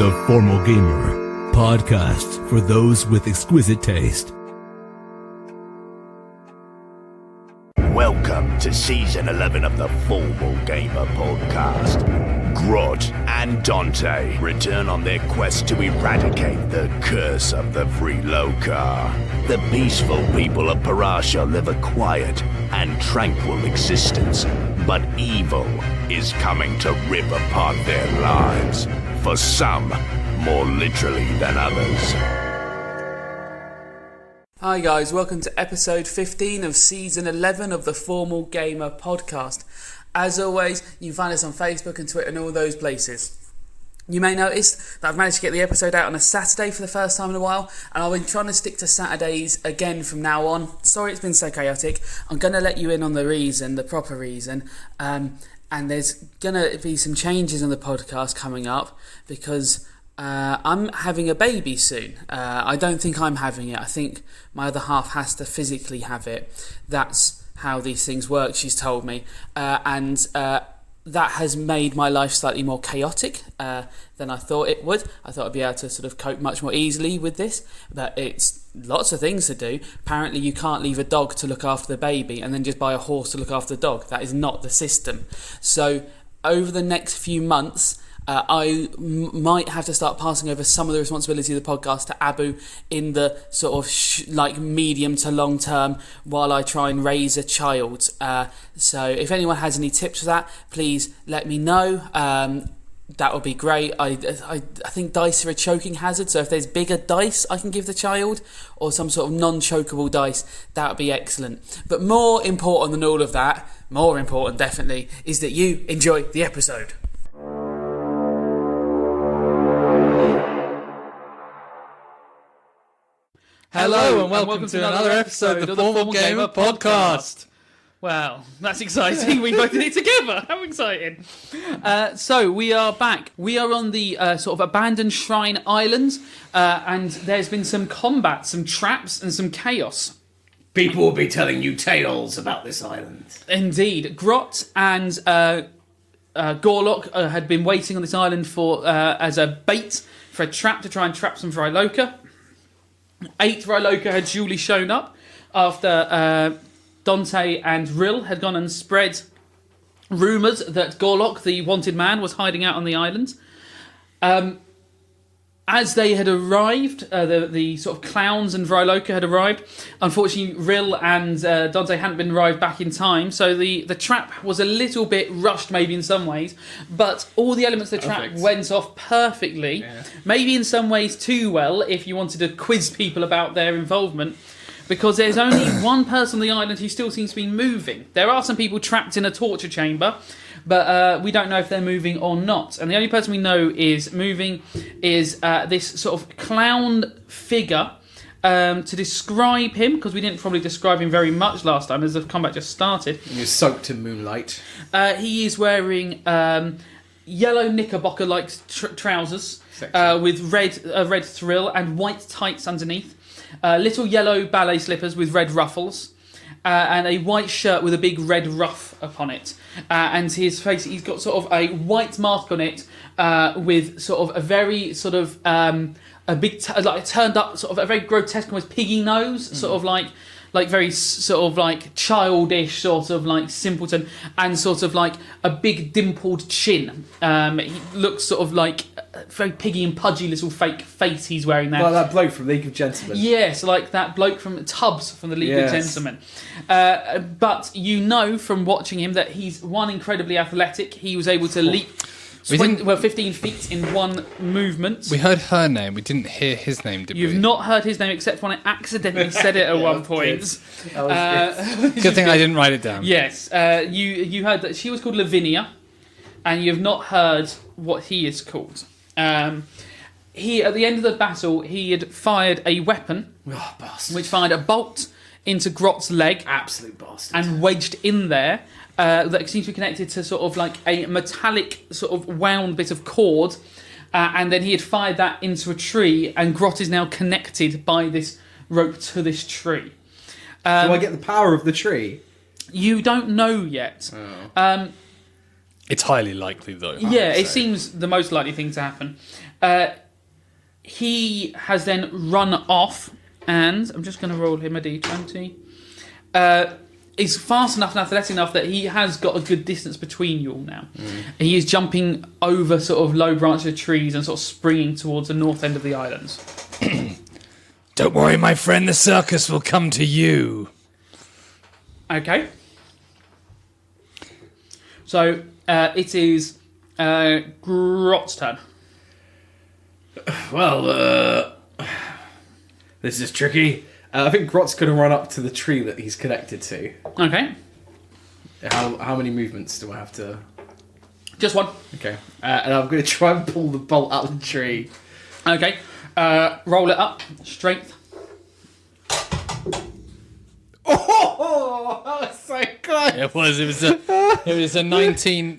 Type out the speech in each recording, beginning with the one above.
The Formal Gamer, podcast for those with exquisite taste. Welcome to Season 11 of the Formal Gamer podcast. Grot and Dante return on their quest to eradicate the curse of the Threadless. The peaceful people of Parasha live a quiet and tranquil existence, but evil is coming to rip apart their lives, for some more literally than others. Hi guys, welcome to episode 15 of season 11 of the Formal Gamer podcast. As always, you can find us on Facebook and Twitter and all those places. You may notice that I've managed to get the episode out on a Saturday for the first time in a while, and I've been trying to stick to Saturdays again from now on. Sorry it's been so chaotic. I'm going to let you in on the reason, the proper reason, and there's going to be some changes on the podcast coming up because I'm having a baby soon. I don't think I'm having it. I think my other half has to physically have it. That's how these things work, she's told me. And that has made my life slightly more chaotic than I thought it would. I thought I'd be able to sort of cope much more easily with this, but it's lots of things to do. Apparently you can't leave a dog to look after the baby and then just buy a horse to look after the dog. That is not the system. So over the next few months, I might have to start passing over some of the responsibility of the podcast to Abu in the sort of medium to long term while I try and raise a child. So if anyone has any tips for that, please let me know. That would be great. I think dice are a choking hazard, so if there's bigger dice I can give the child or some sort of non-chokeable dice, that would be excellent. But more important than all of that, more important definitely, is that you enjoy the episode. Hello and welcome to another episode of the Formal Gamer podcast. Wow, that's exciting. We both did it together. How exciting. So we are back. We are on the sort of abandoned shrine island, and there's been some combat, some traps and some chaos. People will be telling you tales about this island. Indeed. Grot and Gorlock had been waiting on this island for as a bait for a trap to try and trap some Threadless. 8 Threadless had duly shown up after Dante and Rill had gone and spread rumours that Gorlock, the wanted man, was hiding out on the island. As they had arrived, the sort of clowns and Threadless had arrived. Unfortunately, Rill and Dante hadn't been arrived back in time, so the trap was a little bit rushed maybe in some ways, but all the elements of the trap went off perfectly, maybe in some ways too well if you wanted to quiz people about their involvement, because there's only one person on the island who still seems to be moving. There are some people trapped in a torture chamber, but we don't know if they're moving or not. And the only person we know is moving is this sort of clown figure. To describe him, because we didn't probably describe him very much last time as the combat just started. He was soaked in moonlight. He is wearing yellow knickerbocker-like trousers with red thrill and white tights underneath. Little yellow ballet slippers with red ruffles. And a white shirt with a big red ruff upon it. And his face, he's got sort of a white mask on it with sort of a very sort of a big, turned up, sort of a very grotesque, almost piggy nose, sort of like very sort of like childish, sort of like simpleton, and sort of like a big dimpled chin. He looks sort of like a very piggy and pudgy little fake face he's wearing there. Like that bloke from League of Gentlemen. Yes, like that bloke from Tubbs from the League of Gentlemen. But you know from watching him that he's incredibly athletic. He was able to leap 15 feet in one movement. We heard her name. We didn't hear his name, did we? You've not heard his name except when I accidentally said it at one point. Good thing I didn't write it down. Yes. You heard that she was called Lavinia, and you have not heard what he is called. He, at the end of the battle, he had fired a weapon, which fired a bolt into Grot's leg. Absolute bastard. And wedged in there. That seems to be connected to sort of like a metallic sort of wound bit of cord, and then he had fired that into a tree, and Grot is now connected by this rope to this tree. Do I get the power of the tree? You don't know yet. It's highly likely, though. Yeah, it seems the most likely thing to happen. He has then run off, and I'm just going to roll him a d20. He's fast enough and athletic enough that he has got a good distance between you all now. He is jumping over sort of low branches of trees and sort of springing towards the north end of the islands. Don't worry, my friend, the circus will come to you. Okay. So, it is Grot's turn. Well, this is tricky. I think Grot's going to run up to the tree that he's connected to. Okay. How many movements do I have to... Just one. Okay. And I'm going to try and pull the bolt out of the tree. Okay. Roll it up. Strength. Oh, that was so close. It was a 19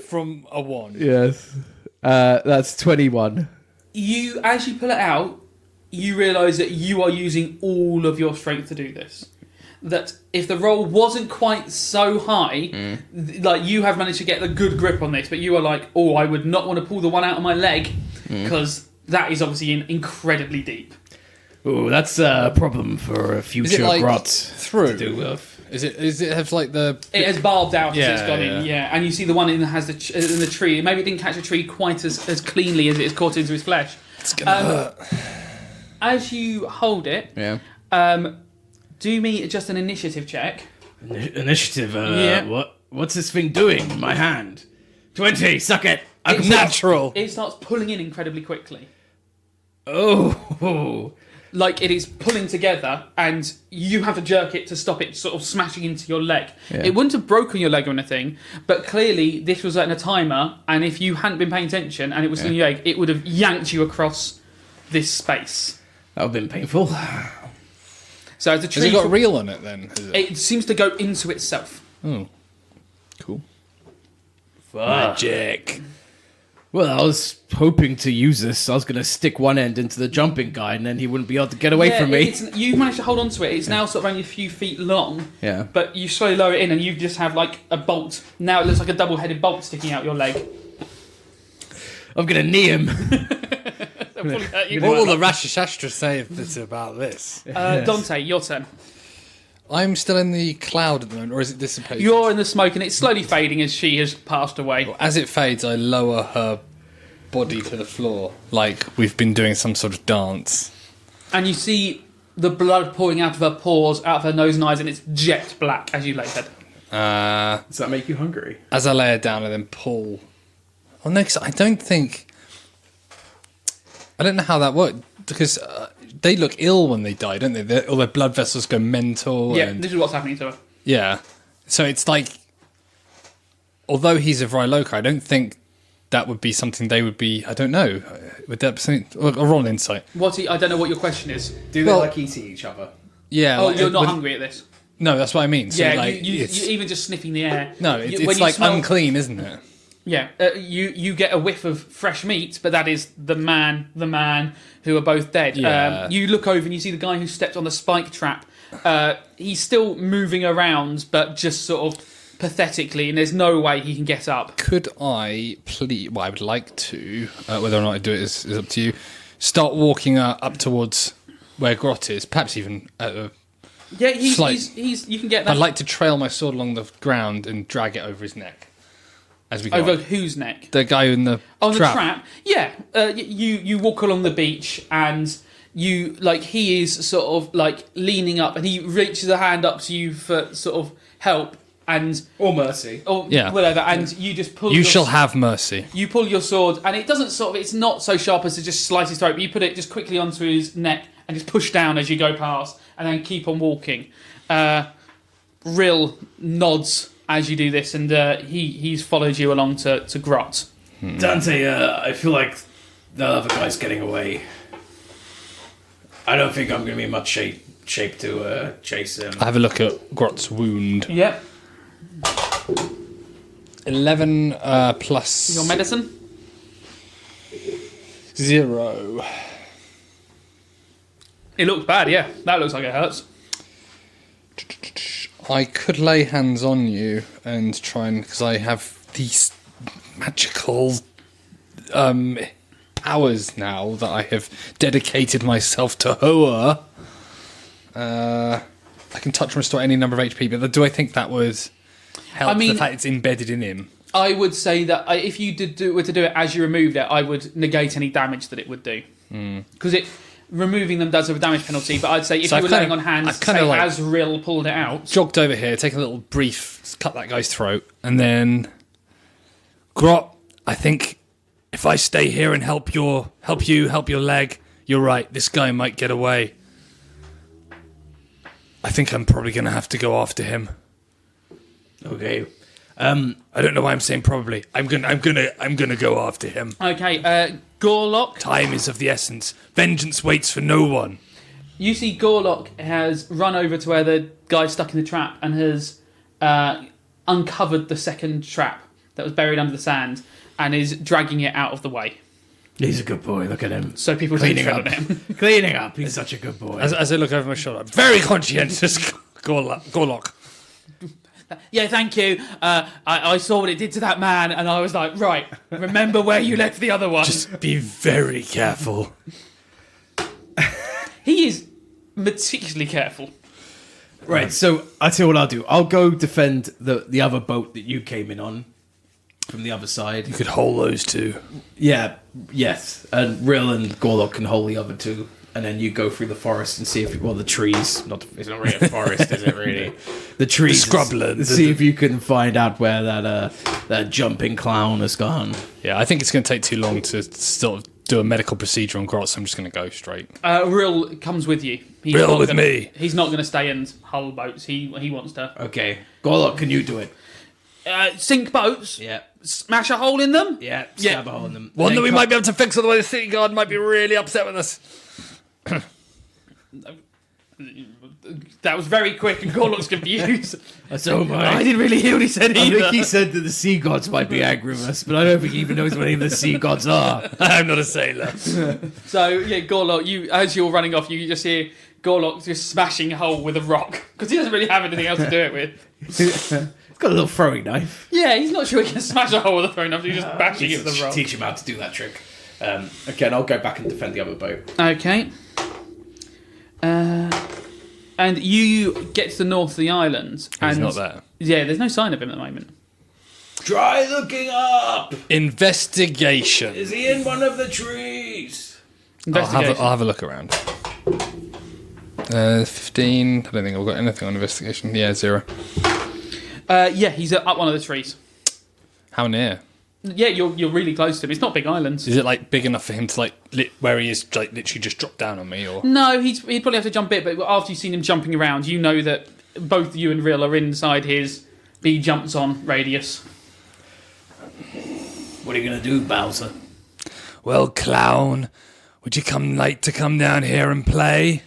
from a 1. Yes. That's 21. As you pull it out, you realise that you are using all of your strength to do this. That if the roll wasn't quite so high, like you have managed to get a good grip on this, but you are like, oh, I would not want to pull the one out of my leg because that is obviously incredibly deep. Oh, that's a problem for a future Grot through? to deal with. Is it have like the... It has barbed out as it's gone Yeah. in, yeah. And you see the one in that has in the tree. Maybe it didn't catch the tree quite as cleanly as it is caught into his flesh. It's gonna hurt. As you hold it, do me just an initiative check. Initiative, Yeah. What's this thing doing in my hand? 20, suck it! I'm Natural. It starts pulling in incredibly quickly. Oh, Like it is pulling together, and you have to jerk it to stop it sort of smashing into your leg. Yeah. It wouldn't have broken your leg or anything, but clearly this was at a timer, and if you hadn't been paying attention and it was in your leg, it would have yanked you across this space. that would have been painful. So as the Has tree, it got reel on it then? Is it? it seems to go into itself. Oh, cool. Magic. Well, I was hoping to use this. I was going to stick one end into the jumping guy, and then he wouldn't be able to get away from me. You managed to hold on to it. It's now sort of only a few feet long. Yeah. But you slowly lower it in, and you just have like a bolt. Now it looks like a double-headed bolt sticking out your leg. I'm going to knee him. What will the Rashashastra say if it's about this? Dante, your turn. I'm still in the cloud at the moment, or is it dissipated? You're in the smoke, and it's slowly fading as she has passed away. As it fades, I lower her body to the floor, like we've been doing some sort of dance. And you see the blood pouring out of her pores, out of her nose and eyes, and it's jet black as you lay dead. Does that make you hungry? As I lay her down, I then pull. Oh no, because I don't know how that worked, because they look ill when they die, don't they? All their blood vessels go mental. Yeah, and, this is what's happening to her. yeah. So it's like, although he's a Vryloka, I don't think that would be something they would be. I don't know. Would that be something? Or roll an insight. I don't know what your question is. Do they like eating each other? Yeah. Oh, like, you're not hungry at this. No, that's what I mean. So Yeah, like, you it's, even just sniffing the air. no, when it's you like smell- unclean, isn't it? Yeah, you get a whiff of fresh meat, but that is the man who are both dead. Yeah. You look over and you see the guy who stepped on the spike trap. He's still moving around, but just sort of pathetically, and there's no way he can get up. Could I please? Well, I would like to. Whether or not I do it is up to you. Start walking up towards where Grot is, perhaps even at a. Yeah, he's Slight- you can get that I'd like to trail my sword along the ground and drag it over his neck as we go. over up. whose neck? The guy in the On trap. the trap, yeah. You walk along the beach and he is sort of like leaning up and he reaches a hand up to you for sort of help Or mercy. or Yeah. whatever, and you just pull. You your shall have mercy. You pull your sword, and it doesn't it's not so sharp as to just slice his throat, but you put it just quickly onto his neck and just push down as you go past, and then keep on walking. Rill nods as you do this, and he's followed you along to Grot. Dante, I feel like the other guy's getting away. I don't think I'm going to be in much shape to chase him. I have a look at Grot's wound. Yep. 11 plus Your medicine? 0. It looks bad, yeah. That looks like it hurts. I could lay hands on you and try and, because I have magical powers now that I have dedicated myself to Hoa. I can touch and restore any number of HP, but do I think that would help the fact it's embedded in him? I would say that if you were to do it as you removed it, I would negate any damage that it would do. Because removing them does have a damage penalty, but I'd say if you were laying on hands, say as Rill pulled it out... Jogged over here, take a little brief, cut that guy's throat, and then... Grot, I think if I stay here and help your leg, you're right, this guy might get away. I think I'm probably going to have to go after him. Okay. I don't know why I'm saying probably. I'm gonna go after him. Okay, Gorlock. Time is of the essence. Vengeance waits for no one. You see Gorlock has run over to where the guy's stuck in the trap and has uncovered the second trap that was buried under the sand and is dragging it out of the way. He's a good boy, look at him. So people cleaning don't up. tread on him. Cleaning up, he's such a good boy. As I look over my shoulder, very conscientious, Gorlock. Yeah, thank you. I saw what it did to that man, and I was like, right, remember where you left the other one. Just be very careful. He is meticulously careful. Right, so I'll tell you what I'll do. I'll go defend the other boat that you came in on from the other side. You could hold those two. Yeah, yes. And Rill and Gorlock can hold the other two. And then you go through the forest and see if... Well, the trees... It's not really a forest, is it, really? The trees... The scrubland. See if you can find out where that jumping clown has gone. Yeah, I think it's going to take too long to sort of do a medical procedure on Grot, so I'm just going to go straight. Rill comes with you. Rill with me. He's not going to stay and hull boats. He wants to... Okay. Gorlock, can you do it? Sink boats? Yeah. Smash a hole in them? Yeah, stab a hole in them. One that we might be able to fix, otherwise the city guard might be really upset with us. That was very quick and Gorlock's confused. So am I. I didn't really hear what he said either. I think he said that the sea gods might be angry with us, but I don't think he even knows what any of the sea gods are. I'm not a sailor. So, yeah, Gorlock, as you're running off, you just hear Gorlock just smashing a hole with a rock, because he doesn't really have anything else to do it with. He's got a little throwing knife. Yeah, he's not sure he can smash a hole with a throwing knife, he's just bashing it with a rock. Teach him how to do that trick. Again, I'll go back and defend the other boat. Okay. And you get to the north of the island. He's not there. Yeah, there's no sign of him at the moment. Try looking up! Investigation. Is he in one of the trees? Investigation. I'll have a look around. 15. I don't think I've got anything on investigation. Yeah, 0. Yeah, he's up one of the trees. How near? Yeah, you're really close to him. It's not big islands. Is it like big enough for him to where he is like literally just drop down on me, or? No, he'd probably have to jump it. But after you've seen him jumping around, you know that both you and Rill are inside his "he jumps on" radius. What are you gonna do, Bowser? Well, clown, would you come down here and play?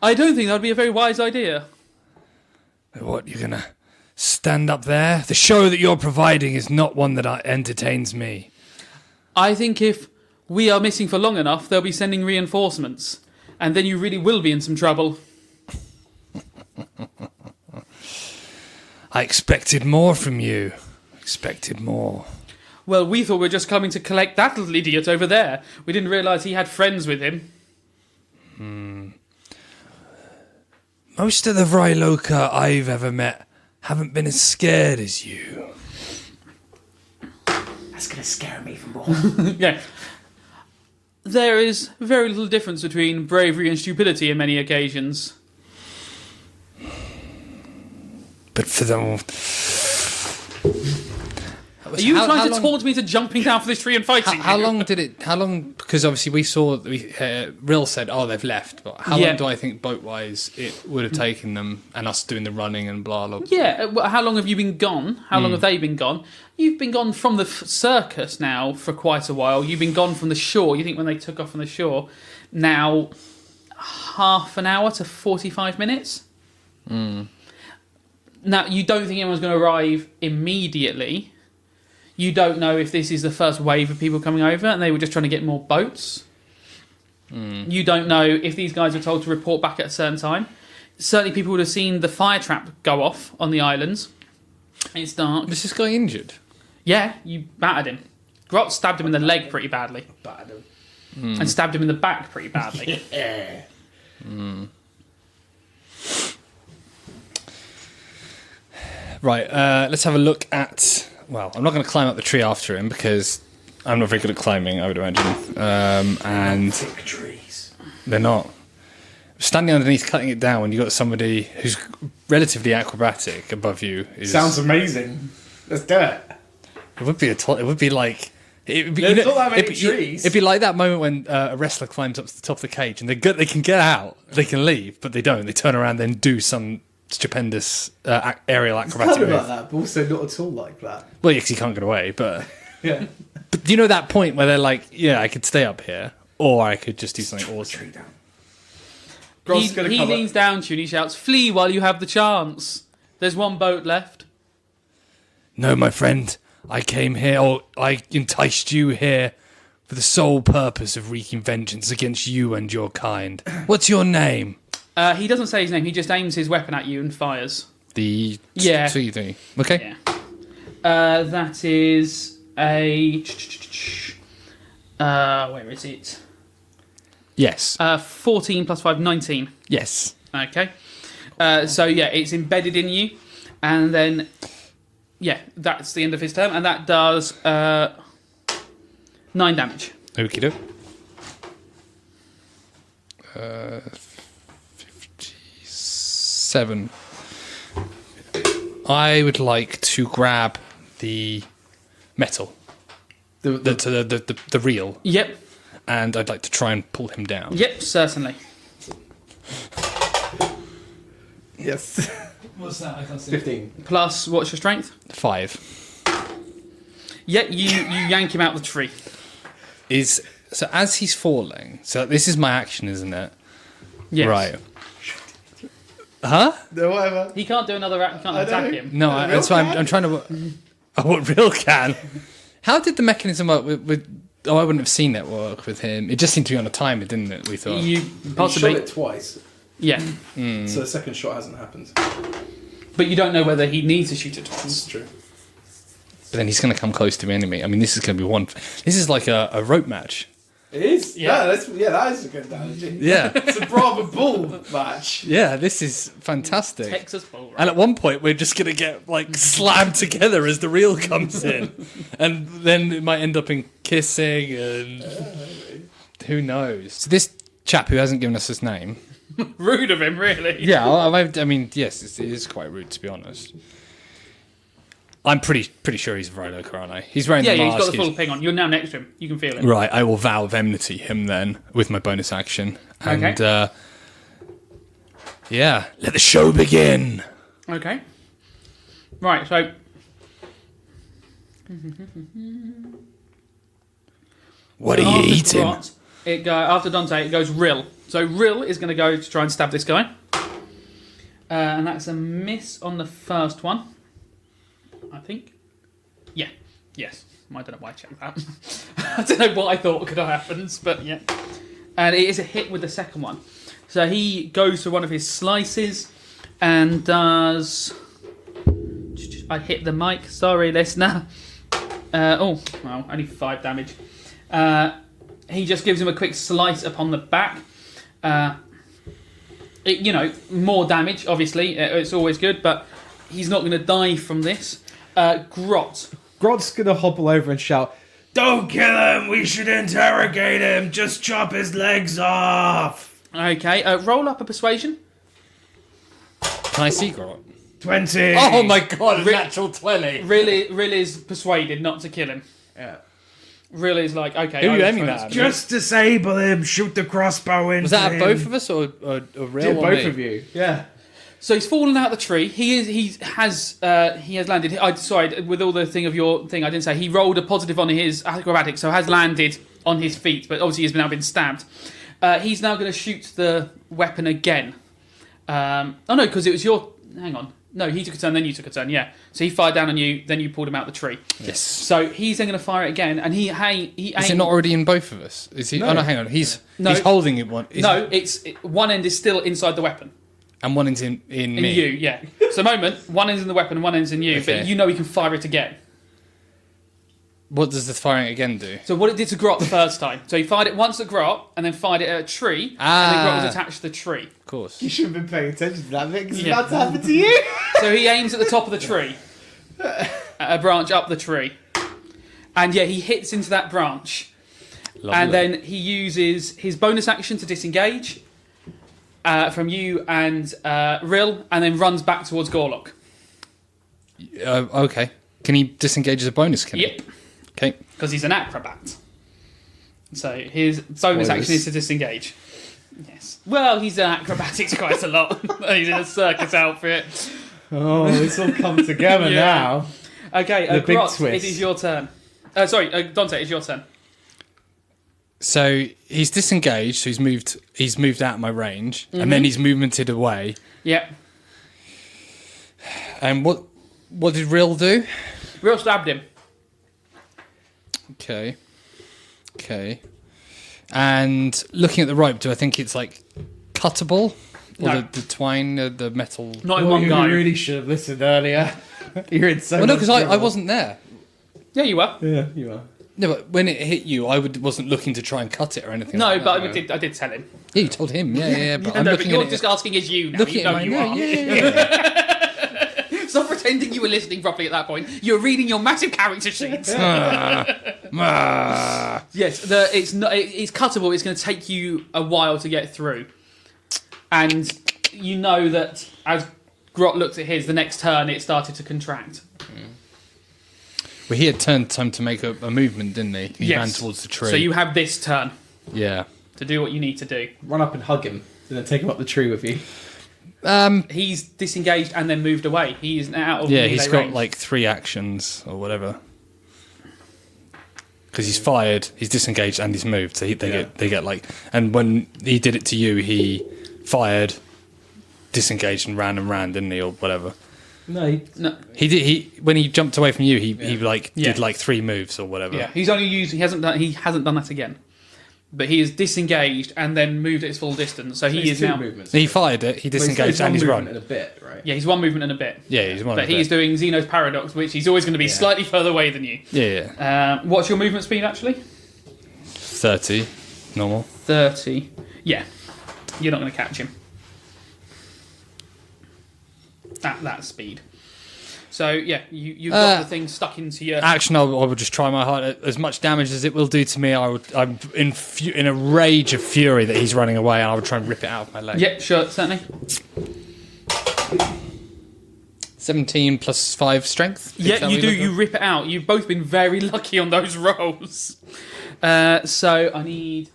I don't think that'd be a very wise idea. What, you're gonna stand up there? The show that you're providing is not one that entertains me. I think if we are missing for long enough, they'll be sending reinforcements. And then you really will be in some trouble. I expected more from you. Expected more. Well, we thought we were just coming to collect that little idiot over there. We didn't realise he had friends with him. Most of the Vryloka I've ever met haven't been as scared as you. That's gonna scare me from more. Yeah. There is very little difference between bravery and stupidity in many occasions. But for them... Are you trying to taunt me to jumping down for this tree and fighting? How long did it... How long... Because obviously we saw... Rill said, they've left. But how long do I think, boat-wise, it would have taken them and us doing the running and blah, blah? Yeah, how long have you been gone? How long have they been gone? You've been gone from the circus now for quite a while. You've been gone from the shore. You think when they took off from the shore, now half an hour to 45 minutes? Now, you don't think anyone's going to arrive immediately. You don't know if this is the first wave of people coming over and they were just trying to get more boats. You don't know if these guys were told to report back at a certain time. Certainly people would have seen the fire trap go off on the islands. It's dark. Was this guy injured? Yeah, you battered him. Grot stabbed him in the leg pretty badly. Battered him. And stabbed him in the back pretty badly. Yeah. Right, let's have a look at... Well, I'm not going to climb up the tree after him because I'm not very good at climbing, I would imagine. And Thick trees. they're not. Standing underneath, cutting it down when you've got somebody who's relatively acrobatic above you is... Sounds amazing. Let's do it. It would be it would be like... It'd be, There's not that many it'd be- trees. It'd be like that moment when a wrestler climbs up to the top of the cage and they can get out, they can leave, but they don't. They turn around then do some stupendous aerial acrobatic Kind of move. like that, but also not at all like that. Well, yeah, 'cause you can't get away, but... Yeah. But do you know that point where they're like, yeah, I could stay up here, or I could just do something awesome. Tree down. He, Grot's gonna he come leans down to you and he shouts, "Flee while you have the chance. There's one boat left." No, my friend, I came here, or I enticed you here for the sole purpose of wreaking vengeance against you and your kind. What's your name? He doesn't say his name. He just aims his weapon at you and fires. The Yeah. thingy. Okay. Yeah. That is a... where is it? Yes. 14 plus 5, 19. Yes. Okay. So, yeah, it's embedded in you. And then, yeah, that's the end of his turn. And that does 9 damage. Okie doke. 57. I would like to grab the metal, the reel, Yep. and I'd like to try and pull him down. Yep, certainly. Yes. What's that? I can't see. 15. Plus, what's your strength? 5. Yeah, you yank him out the tree. So as he's falling. So this is my action, isn't it? Yes. Right. Huh? No, whatever. He can't do another. He can't attack him. No, that's why I'm trying to. Oh, what real can? How did the mechanism work with? Oh, I wouldn't have seen it work with him. It just seemed to be on a timer, didn't it? We thought. You Possibly. possibly. Shot it twice, Yeah, so the second shot hasn't happened. but you don't know whether he needs to shoot it That's twice. true. But then he's going to come close to me enemy. I mean, this is going to be one. This is like a rope match. It is? Yeah. That is a good analogy. Yeah. It's a Bravo Bull match. Yeah, this is fantastic. Texas Bull. And at one point, we're just going to get like slammed together as the reel comes in, and then it might end up in kissing, and who knows? So this chap who hasn't given us his name. Rude of him, really. Yeah, I mean, yes, it is quite rude to be honest. I'm pretty sure he's Vryloka, aren't I? He's wearing Yeah, the yeah, mask. he's got the full ping on. You're now next to him. You can feel it. Right, I will vow of enmity him then with my bonus action. And, Okay. yeah, let the show begin. Okay. Right, so What are you after eating? Grot, after Dante, it goes Rill. So Rill is going to go to try and stab this guy. And that's a miss on the first one. I think. Yeah. Yes. I don't know why I checked that. I don't know what I thought could have happened, but yeah. And it is a hit with the second one. So he goes for one of his slices and does... I hit the mic. Sorry, listener. Well, only 5 damage. He just gives him a quick slice upon the back. More damage, obviously. It's always good, but he's not going to die from this. Grot. Grot's gonna hobble over and shout, Don't kill him! We should interrogate him! Just chop his legs off! Okay, roll up a persuasion. Can I see Grot? 20! Oh my god, a natural 20. Rill is persuaded not to kill him. yeah. Rill is like, okay. Who are you I aiming will at? try Just disable him! Shoot the crossbow into Was that him! at both of us or real Did or both me? of you. Yeah. So he's fallen out of the tree. He has landed. Sorry, with all the thing of your thing, I didn't say he rolled a positive on his acrobatics, so has landed on his feet, but obviously he's now been stabbed. He's now going to shoot the weapon again. Oh no, because it was your. Hang on. No, he took a turn, then you took a turn. Yeah. So he fired down on you, then you pulled him out the tree. Yes. So he's then going to fire it again, and he Is it not already in both of us? Is he? No. Oh no, hang on. He's No. he's holding it one. One end is still inside the weapon. And one is in In me. you, yeah. So moment, one end's in the weapon, one end's in you, Okay. but you know he can fire it again. What does the firing again do? So what it did to Grot the first time. So he fired it once at Grot, and then fired it at a tree, and then Grot was attached to the tree. Of course. You should have been paying attention to that, because it's Yeah. about to happen to you. So he aims at the top of the tree, at a branch up the tree, and he hits into that branch, and then he uses his bonus action to disengage from you and Rill, and then runs back towards Gorlock. Okay. Can he disengage as a bonus? Can he? Yep. Okay. Because he's an acrobat. So his bonus action is to disengage. Yes. Well, he's in acrobatics quite a lot. He's in a circus outfit. Oh, it's all come together now. Okay, The big Grot, twist. it is your turn. Sorry, Dante, it's your turn. So he's disengaged. So he's moved out of my range, and then he's movemented away. Yep. And what did Rill do? Rill stabbed him. Okay. And looking at the rope, do I think it's like cuttable? Or No. the twine, the metal? Not in one go. You really should have listened earlier. You're in so Well, no, much because I trouble. wasn't there. Yeah, you were. Yeah, you are. No, but when it hit you, wasn't looking to try and cut it or anything. No, like but that. I did tell him. Yeah, you told him. Yeah. But I'm No, but looking you're at just it. asking as you now. Looking You know at you my are. yeah. Stop pretending you were listening properly at that point. You were reading your massive character sheets. Yes, it's cuttable. It's going to take you a while to get through, and you know that as Grot looked at his, the next turn it started to contract. Well, he had turned time to make a movement, didn't he? He Yes. ran towards the tree. So you have this turn Yeah. to do what you need to do. Run up and hug him, and then take him up the tree with you. He's disengaged and then moved away. He is now out of Yeah, melee he's got range. like 3 actions or whatever. Because he's fired, he's disengaged, and he's moved. So they get like. And when he did it to you, he fired, disengaged, and ran, didn't he, or whatever? No, No, He did. He when he jumped away from you, he like Yeah. did like 3 moves or whatever. yeah, he's only used. He hasn't done that again. But he is disengaged and then moved at his full distance. So he is now. movements. He fired it. He disengaged and he's run. in a bit, right? Yeah, he's one movement and a bit. Yeah, he's one. But he's doing Zeno's Paradox, which he's always going to be slightly further away than you. Yeah. What's your movement speed, actually? 30, normal. 30. Yeah. You're not going to catch him. At that speed. So, yeah, you've got the thing stuck into your... Action. I will just try my hardest. As much damage as it will do to me, I'm in a rage of fury that he's running away, and I would try and rip it out of my leg. Yeah, sure, certainly. 17 plus 5 strength. Yeah, you do. You rip it out. You've both been very lucky on those rolls. So I need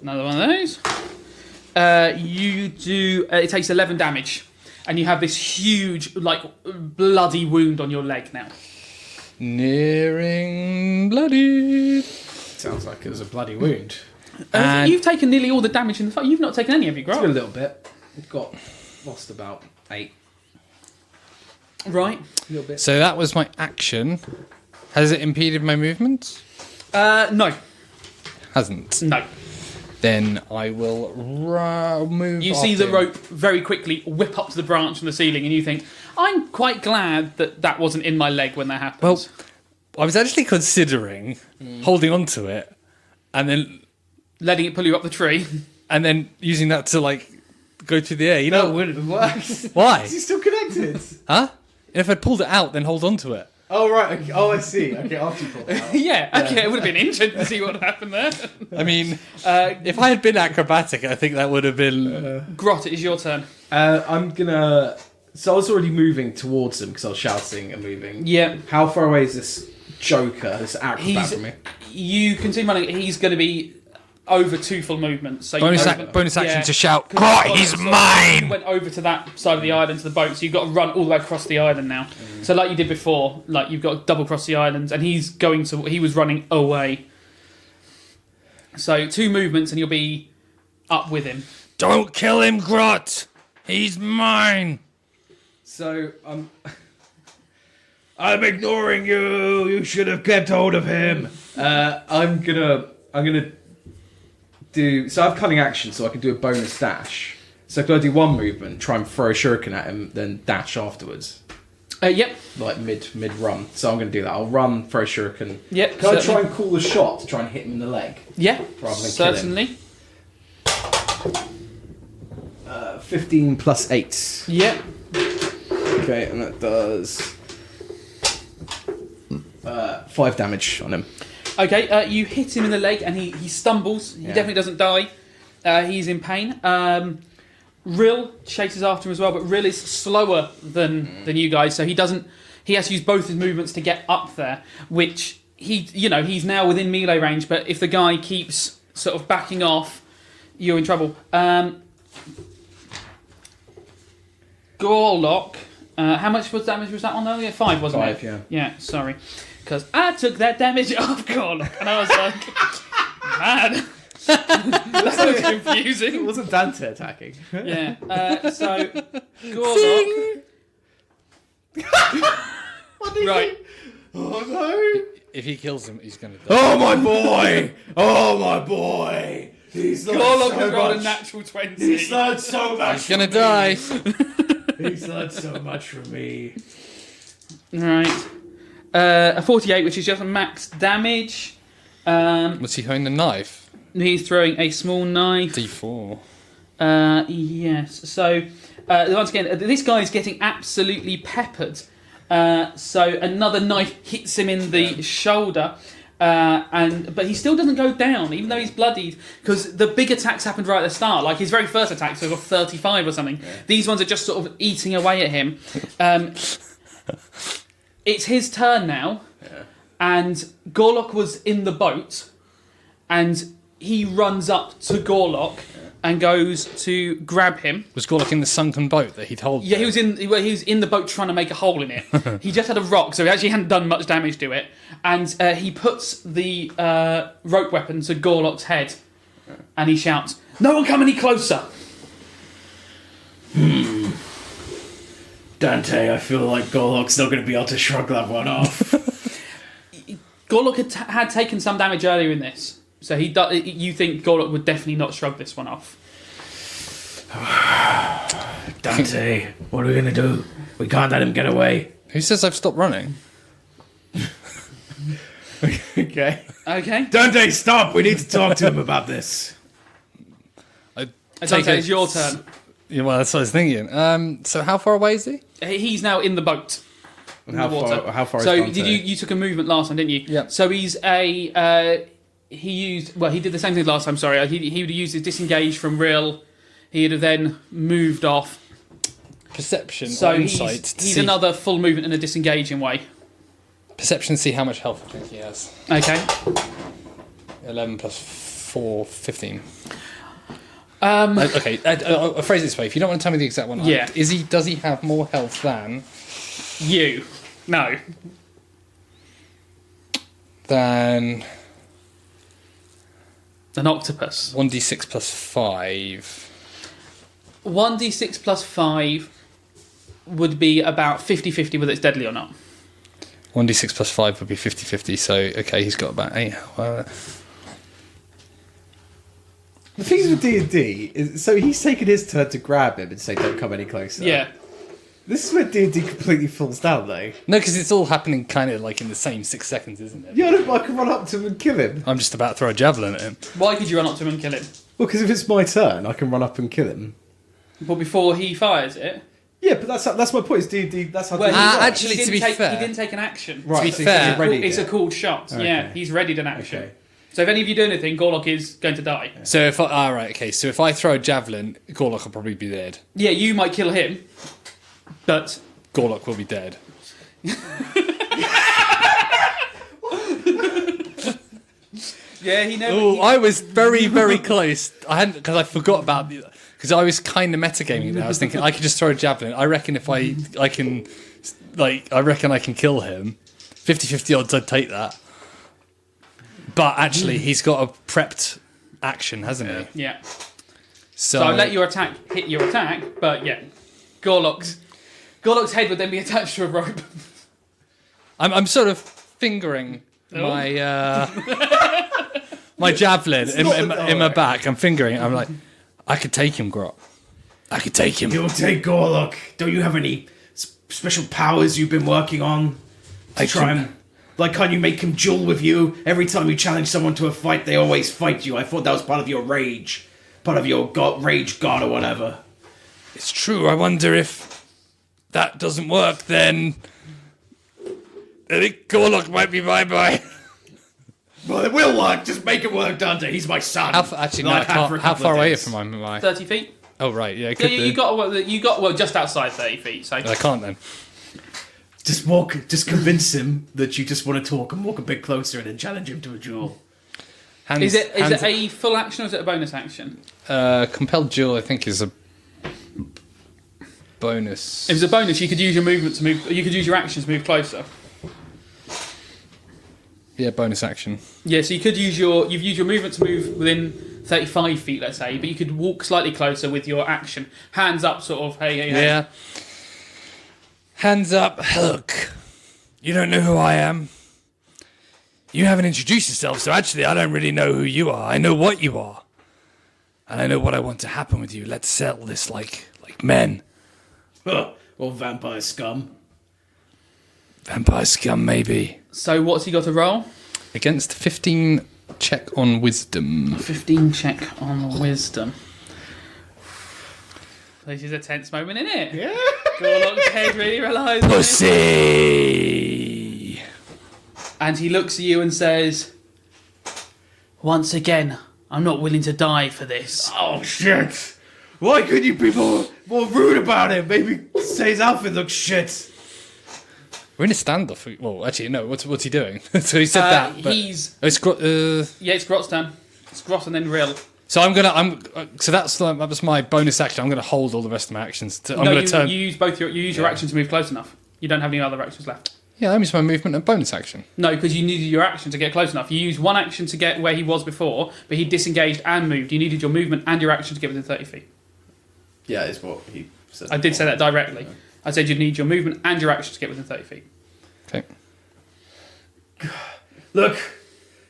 another one of those. You do. It takes 11 damage, and you have this huge, like, bloody wound on your leg now. Nearing bloody. Sounds like it was a bloody wound. And- You've taken nearly all the damage in the fight. You've not taken any of your A growth. little bit. We've got lost about 8. Right. A little bit. So that was my action. Has it impeded my movement? No. Hasn't. No. Then I will move. You see after the him. rope very quickly whip up to the branch from the ceiling, and you think, I'm quite glad that wasn't in my leg when that happened. Well, I was actually considering holding on to it, and then Letting it pull you up the tree. and then using that to like go through the air. You know wouldn't have worked. why? Is he still connected? Huh? And if I pulled it out, then hold on to it. Oh, right. Okay. Oh, I see. Okay, after you pulled it out. Yeah, okay, it would have been interesting to see what happened there. I mean, if I had been acrobatic, I think that would have been. Grot, it is your turn. I'm gonna... So I was already moving towards him because I was shouting and moving. Yeah. How far away is this Joker, this acrobat from me? You continue running. He's going to be over 2 full movements. So Bonus you action to shout, Grot, he's mine! You went over to that side of the island to the boat, so you've got to run all the way across the island now. So like you did before, like you've got to double cross the island, and he was running away. So 2 movements, and you'll be up with him. Don't kill him, Grot! He's mine! So, I'm ignoring you. You should have kept hold of him. I'm gonna do. So I have cunning action, so I can do a bonus dash. So could I do 1 movement, try and throw a shuriken at him, then dash afterwards? Yep. like mid run. So I'm going to do that. I'll run, throw shuriken. Yep. Can I try and call the shot to try and hit him in the leg? Yeah. Rather than Certainly. 15 plus 8. Yep. Okay, and that does 5 damage on him. Okay, you hit him in the leg and he stumbles. He definitely doesn't die. He's in pain. Rill chases after him as well, but Rill is slower than you guys, so he has to use both his movements to get up there, which he's now within melee range, but if the guy keeps sort of backing off, you're in trouble. Gorlock, how much damage was that on though? Yeah, 5, wasn't it? 5, yeah. Yeah, sorry. Because I took that damage off Gorlock, and I was like, man, that was confusing. It wasn't Dante attacking. Yeah, so Gorlock. Right. Oh no! If he kills him, he's going to die. Oh my boy! Oh my boy! He's learned Gorlock so has rolled a much. natural 20. He's learned so much. He's going to die. He's learned so much from me. Right. A 48, which is just max damage. Was he holding a knife? He's throwing a small knife. D4. Yes. So, once again, this guy is getting absolutely peppered. So another knife hits him in the shoulder, but he still doesn't go down, even though he's bloodied, because the big attacks happened right at the start. Like his very first attack, so he got 35 or something. Yeah. These ones are just sort of eating away at him. It's his turn now, and Gorlock was in the boat, and he runs up to Gorlock and goes to grab him. Was Gorlock in the sunken boat that he'd hold? Yeah, he was in the boat trying to make a hole in it. He just had a rock, so he actually hadn't done much damage to it. And he puts the rope weapon to Gorlock's head, and he shouts, "No one come any closer!" Dante, I feel like Gorlock's not going to be able to shrug that one off. Gorlock had taken some damage earlier in this, so you think Gorlock would definitely not shrug this one off. Dante, what are we going to do? We can't let him get away. Who says I've stopped running? Okay. Okay. Dante, stop! We need to talk to him about this. Dante, it's your turn. Yeah, well, that's what I was thinking. So how far away is he? He's now in the boat. How far so is Dante? you took a movement last time, didn't you? Yeah. So he's he did the same thing last time, sorry. He would have used his disengage from Rill. He'd have then moved off. Perception So or insight. to he's see- another full movement in a disengaging way. Perception to see how much health I think he has. Okay. 11 plus 4, 15. Okay. I'll phrase it this way. If you don't want to tell me the exact one, Yeah. does he have more health than You. No. An octopus. 1d6 plus 5? 1d6 plus 5 would be about 50-50 whether it's deadly or not. 1d6 plus 5 would be 50-50, so okay, he's got about 8. The thing with D&D is, so he's taken his turn to grab him and say, "Don't come any closer." Yeah. This is where D&D completely falls down, though. No, because it's all happening kind of like in the same 6 seconds, isn't it? Yeah, I can run up to him and kill him. I'm just about to throw a javelin at him. Why could you run up to him and kill him? Well, because if it's my turn, I can run up and kill him. But before he fires it... Yeah, but that's my point. It's D&D. That's how. Well, D&D works. actually, he to be didn't fair- he didn't take an action. Right, to be fair- he's readied It's it. a called shot. Okay. Yeah, he's readied an action. Okay. So if any of you do anything, Gorlock is going to die. So if so if I throw a javelin, Gorlock will probably be dead. Yeah, you might kill him, but Gorlock will be dead. yeah, he never. Oh, I was very, very close. I hadn't, because I forgot about the, because I was kind of metagaming there. I was thinking I could just throw a javelin. I reckon if I can kill him. 50-50 odds, I'd take that. But actually, he's got a prepped action, hasn't he? Yeah. So, So I let your attack hit your attack, but yeah, Gorlock's head would then be attached to a rope. I'm sort of fingering my my javelin in my back. I'm fingering it. I'm like, I could take him, Grot. I could take him. You'll take Gorlock. Don't you have any special powers you've been working on to try and... Like, can't you make him duel with you? Every time you challenge someone to a fight, they always fight you. I thought that was part of your rage. Part of your rage god or whatever. It's true. I wonder if that doesn't work, then I think Gorlock might be bye-bye. Well, it will work. Just make it work, Dante. He's my son. How far away from am I? 30 feet. Oh, right. Yeah, You got just outside 30 feet. So I can't then. Just convince him that you just want to talk and walk a bit closer and then challenge him to a duel. Is it a full action or is it a bonus action? Compelled duel, I think, is a bonus. If it's a bonus, you could use your movement to move. You could use your actions to move closer. Yeah, bonus action. Yeah, so you've used your movement to move within 35 feet, let's say, but you could walk slightly closer with your action. Hands up, sort of. Hey. Yeah. Hands up. Look, you don't know who I am. You haven't introduced yourself, so actually I don't really know who you are. I know what you are. And I know what I want to happen with you. Let's settle this like men. Or vampire scum. Vampire scum, maybe. So what's he got to roll? Against 15 check on wisdom. 15 check on wisdom. This is a tense moment, isn't it? Yeah. Gorlock's head really relies on it. Pussy! And he looks at you and says, "Once again, I'm not willing to die for this." Oh, shit. Why couldn't you be more rude about it? Maybe say his outfit looks shit. We're in a standoff. Well, actually, no. What's he doing? So he said that. But He's... it's it's Grot's turn. It's Grot and then Rill. So so that was my bonus action. I'm gonna hold all the rest of my actions. I'm gonna turn. You use your action to move close enough. You don't have any other actions left. Yeah, that means my movement and bonus action. No, because you needed your action to get close enough. You used one action to get where he was before, but he disengaged and moved. You needed your movement and your action to get within 30 feet. Yeah, is what he said. I did say that directly. I said you'd need your movement and your action to get within 30 feet. Okay. Look,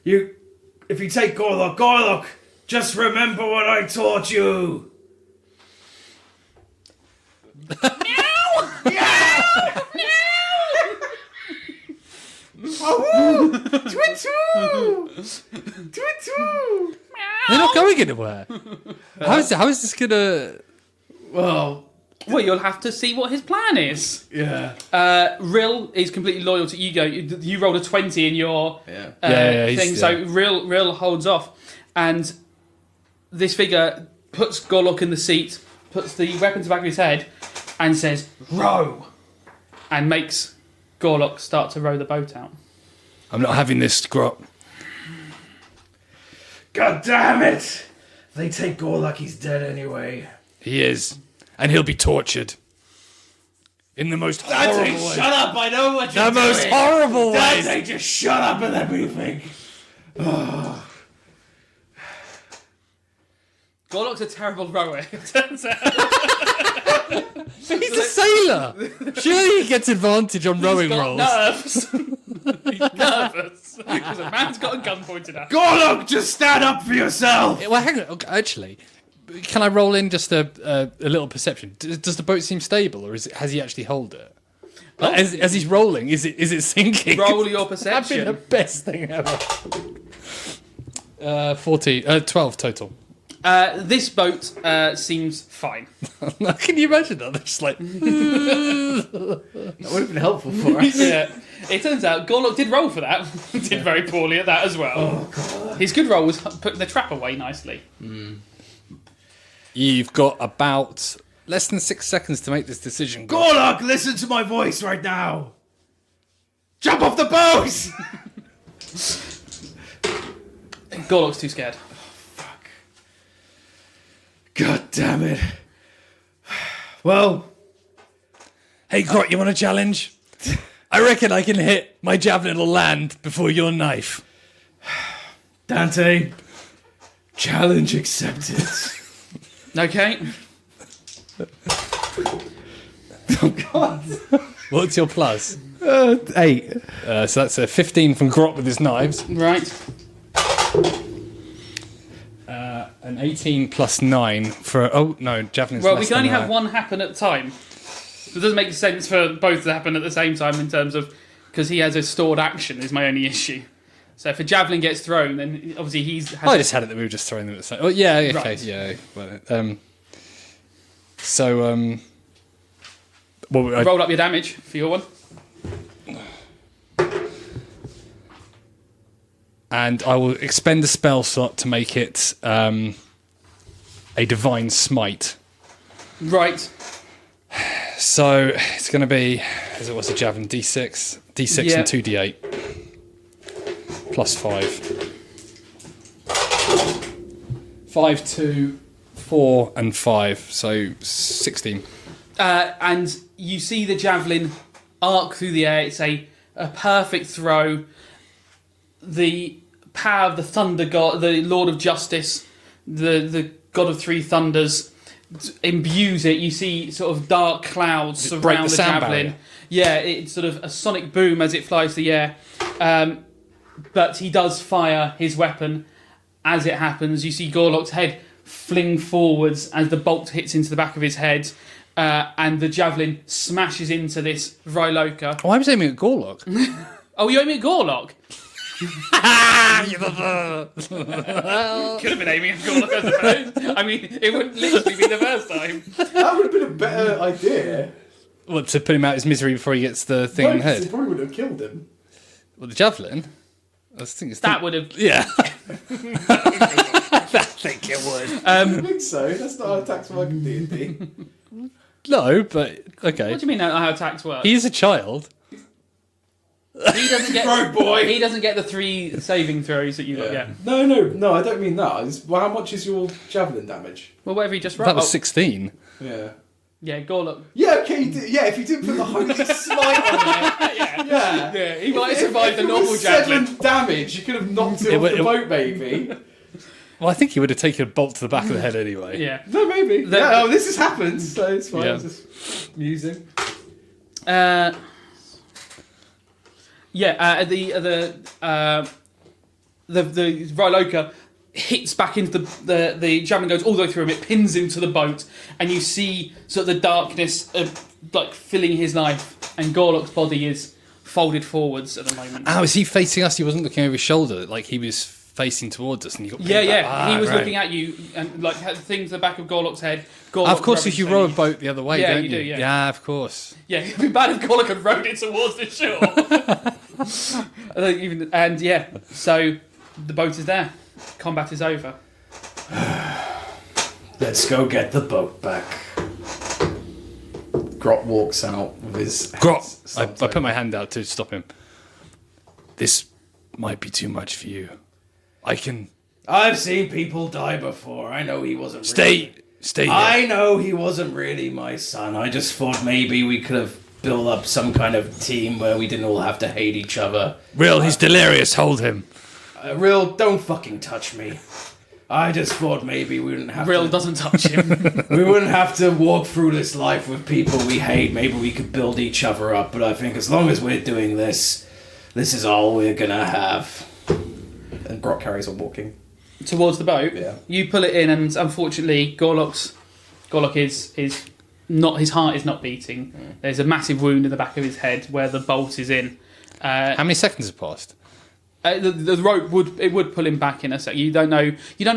if you take Gorlock, just remember what I taught you. They're not going anywhere. How is this gonna? Well, you'll have to see what his plan is. yeah. Rill is completely loyal to Ego. You rolled a 20 in your thing, so Rill holds off, and this figure puts Gorlock in the seat, puts the weapon to the back of his head, and says, "Row," and makes Gorlock start to row the boat out. I'm not having this, Grot. God damn it! If they take Gorlock, he's dead anyway. He is, and he'll be tortured in the most horrible way. Shut up! I know what you're doing. The most horrible way. Dante, just shut up and let me think. Gorlock's a terrible rower, it turns out. He's a sailor. Surely he gets advantage on rowing rolls. Nerves. He's nervous because a man's got a gun pointed at him. Gorlock, just stand up for yourself. Well, hang on. Actually, can I roll in just a little perception? Does the boat seem stable, or has he actually held it? Like, as he's rolling, is it sinking? Roll your That'd be the perception. best thing ever. 12 total. This boat seems fine. Can you imagine that? They're just like... That would have been helpful for us. Yeah. It turns out Gorlock did roll for that. Did very poorly at that as well. Oh, God. His good roll was putting the trap away nicely. You've got about less than 6 seconds to make this decision. Gorlock, listen to my voice right now. Jump off the boat! Gorlock's too scared. God damn it. Well, Hey, Grot, you want a challenge? I reckon I can hit my javelin will land before your knife. Dante, challenge accepted. Okay. Oh, God. What's your plus? 8. So that's a 15 from Grot with his knives. Right. An 18 plus 9 for... Oh, no, javelin's Well, less we can only than have one happen at a time. it doesn't make sense for both to happen at the same time in terms of because he has a stored action is my only issue. So if a javelin gets thrown, then obviously I just had it that we were just throwing them at the same. Oh yeah, okay, Right. yeah. Well, roll up your damage for your one. and I will expend a spell slot to make it a divine smite. Right. So it's going to be, as it was a javelin, D6 Yeah. and 2D8 plus 5. 5, 2, 4, and 5, so 16. And you see the javelin arc through the air. It's a perfect throw. The power of the thunder god, the Lord of Justice, the god of three thunders, imbues it. You see sort of dark clouds Does it break surround the the sound javelin. barrier? Yeah, it's sort of a sonic boom as it flies through the air. But he does fire his weapon. As it happens, you see Gorlock's head fling forwards as the bolt hits into the back of his head, and the javelin smashes into this Vryloka. Oh, I was aiming at Gorlock. Oh, you aiming at Gorlock? Could have been aiming at Gorlock, I suppose. I mean, it wouldn't literally be the first time. That would have been a better idea. What, to put him out of his misery before he gets the thing in the It head? probably would have killed him. Well, the javelin? I think it's That would have... Yeah. I think it would. I think so. That's not how attacks work in D&D. No, but okay. What do you mean how attacks work? He is a child. He doesn't get... Rogue boy. He doesn't get the 3 saving throws that you got yet. No, I don't mean that. Well, how much is your javelin damage? Well, whatever he just rolled. That was 16. Yeah. Yeah, Gorlock. Yeah, okay, if you didn't put the holy smite on there. Yeah. He might have survived the If it normal was javelin. 7 damage, you could have knocked it It off would- the boat, maybe. Well, I think he would have taken a bolt to the back of the head anyway. Yeah. No, maybe. This has happened, so it's fine. Yeah. I'm just musing. The Vryloka hits back into the javelin, goes all the way through him. It pins him to the boat, and you see sort of the darkness like filling his life, and Gorlock's body is folded forwards at the moment. Oh, is he facing us? He wasn't looking over his shoulder, like he was facing towards us, and you got Yeah, pinned yeah. back. He was right. looking at you and like had things to the back of Gorlock's head. Gorlock Of course, rubbing if you so row a boat the other way, Yeah, don't you you? do, yeah. Yeah, of course. Yeah, it'd be bad if Gorlock had rowed it towards the shore. So the boat is there. Combat is over. Let's go get the boat back. Grot walks out with his... Grot! I put my hand out to stop him. This might be too much for you. I've seen people die before. I know he wasn't Stay here. I know he wasn't really my son. I just thought maybe we could have built up some kind of team where we didn't all have to hate each other. Real, he's delirious. Hold him. Real, don't fucking touch me. I just thought maybe we wouldn't have Rill to... doesn't touch him. We wouldn't have to walk through this life with people we hate. Maybe we could build each other up. But I think as long as we're doing this, this is all we're gonna have. And Grot carries on walking. Towards the boat. Yeah. You pull it in, and unfortunately, Gorlock is not. His heart is not beating. There's a massive wound in the back of his head where the bolt is in. How many seconds have passed? The rope would pull him back in a sec. You don't know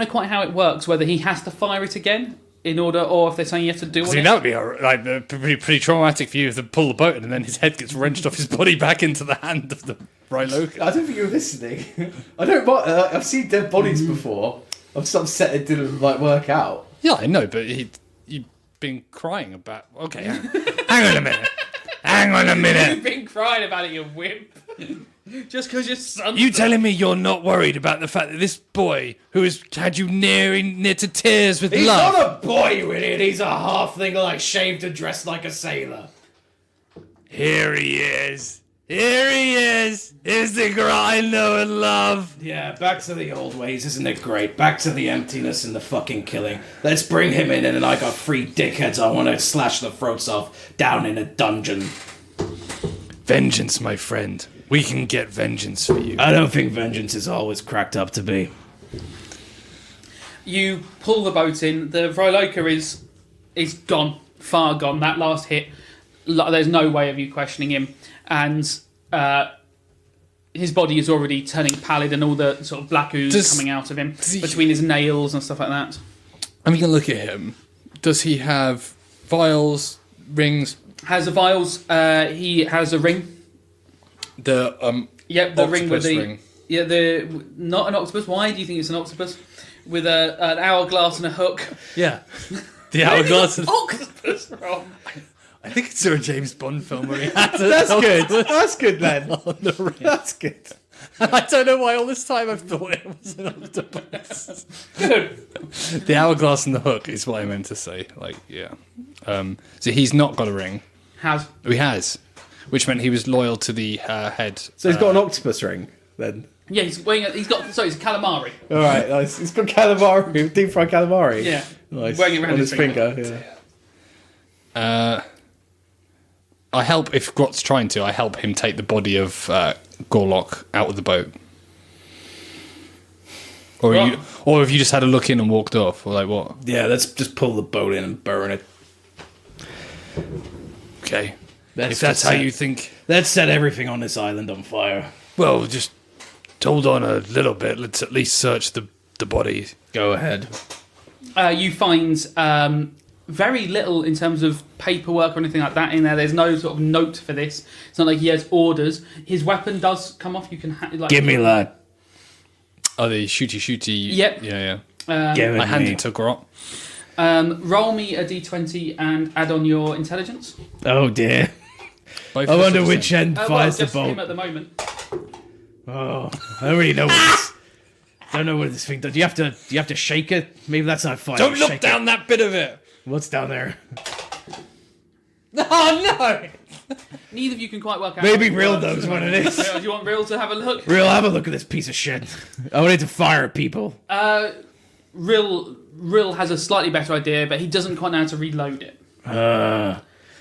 quite how it works. Whether he has to fire it again in order, or if there's something you have to do. I On mean, it. that would be pretty traumatic for you to pull the boat and then his head gets wrenched off his body back into the hand of the Vryloka. I don't think you were listening. I don't. I've seen dead bodies before. I'm just upset it didn't work out. Yeah, I know, but you've been crying about... Okay, hang on a minute. Hang on a minute. You've been crying about it, you wimp. Just because your son. You telling me you're not worried about the fact that this boy who has had you near to tears with He's love... not a boy, you idiot. He's a halfling, shaved and dressed like a sailor. Here he is. Here he is. Here's the girl I know and love. Yeah, back to the old ways, isn't it great? Back to the emptiness and the fucking killing. Let's bring him in, and I got 3 dickheads I want to slash the throats off down in a dungeon. Vengeance, my friend. We can get vengeance for you. I don't think vengeance is always cracked up to be. You pull the boat in. The Vryloka is gone, far gone. That last hit there's no way of you questioning him, and his body is already turning pallid, and all the sort of black ooze coming out of him between his nails and stuff like that. I'm going to look at him. Does he have vials, rings? Has the vials? He has a ring. The the ring with the ring. Not an octopus. Why do you think it's an octopus? With an hourglass and a hook. Yeah, the hourglass and octopus from. I think it's a James Bond film where he had That's good. That's good, then. That's good. I don't know why all this time I've thought it was an octopus. Good. The hourglass and the hook is what I meant to say. So he's not got a ring. He has, which meant he was loyal to the head. So he's got an octopus ring, then? Yeah, he's a calamari. All right, nice. He's got calamari, deep fried calamari. Yeah. Nice. Wearing it around on his finger. Yeah. I help, if Grot's trying to, I help him take the body of Gorlock out of the boat. Or have you just had a look in and walked off? Or like what? Yeah, let's just pull the boat in and burn it. Okay. If that's how you think. Let's set everything on this island on fire. Well, just hold on a little bit. Let's at least search the body. Go ahead. You find very little in terms of paperwork or anything like that in there. There's no sort of note for this. It's not like he has orders. His weapon does come off. You can give me that. Oh, the shooty. Yep. Yeah. I hand it to Grot. Roll me a d20 and add on your intelligence. Oh dear. I wonder which end fires the bolt. Him at the moment. Oh, I don't really know what this. Don't know what this thing does. Do you have to shake it? Maybe that's not fire. Don't look down that bit of it. What's down there? Oh no! Neither of you can quite work out. Maybe Real knows what it is. Do you want Real to have a look? Real, have a look at this piece of shit. I want it to fire at people. Real has a slightly better idea, but he doesn't quite know how to reload it.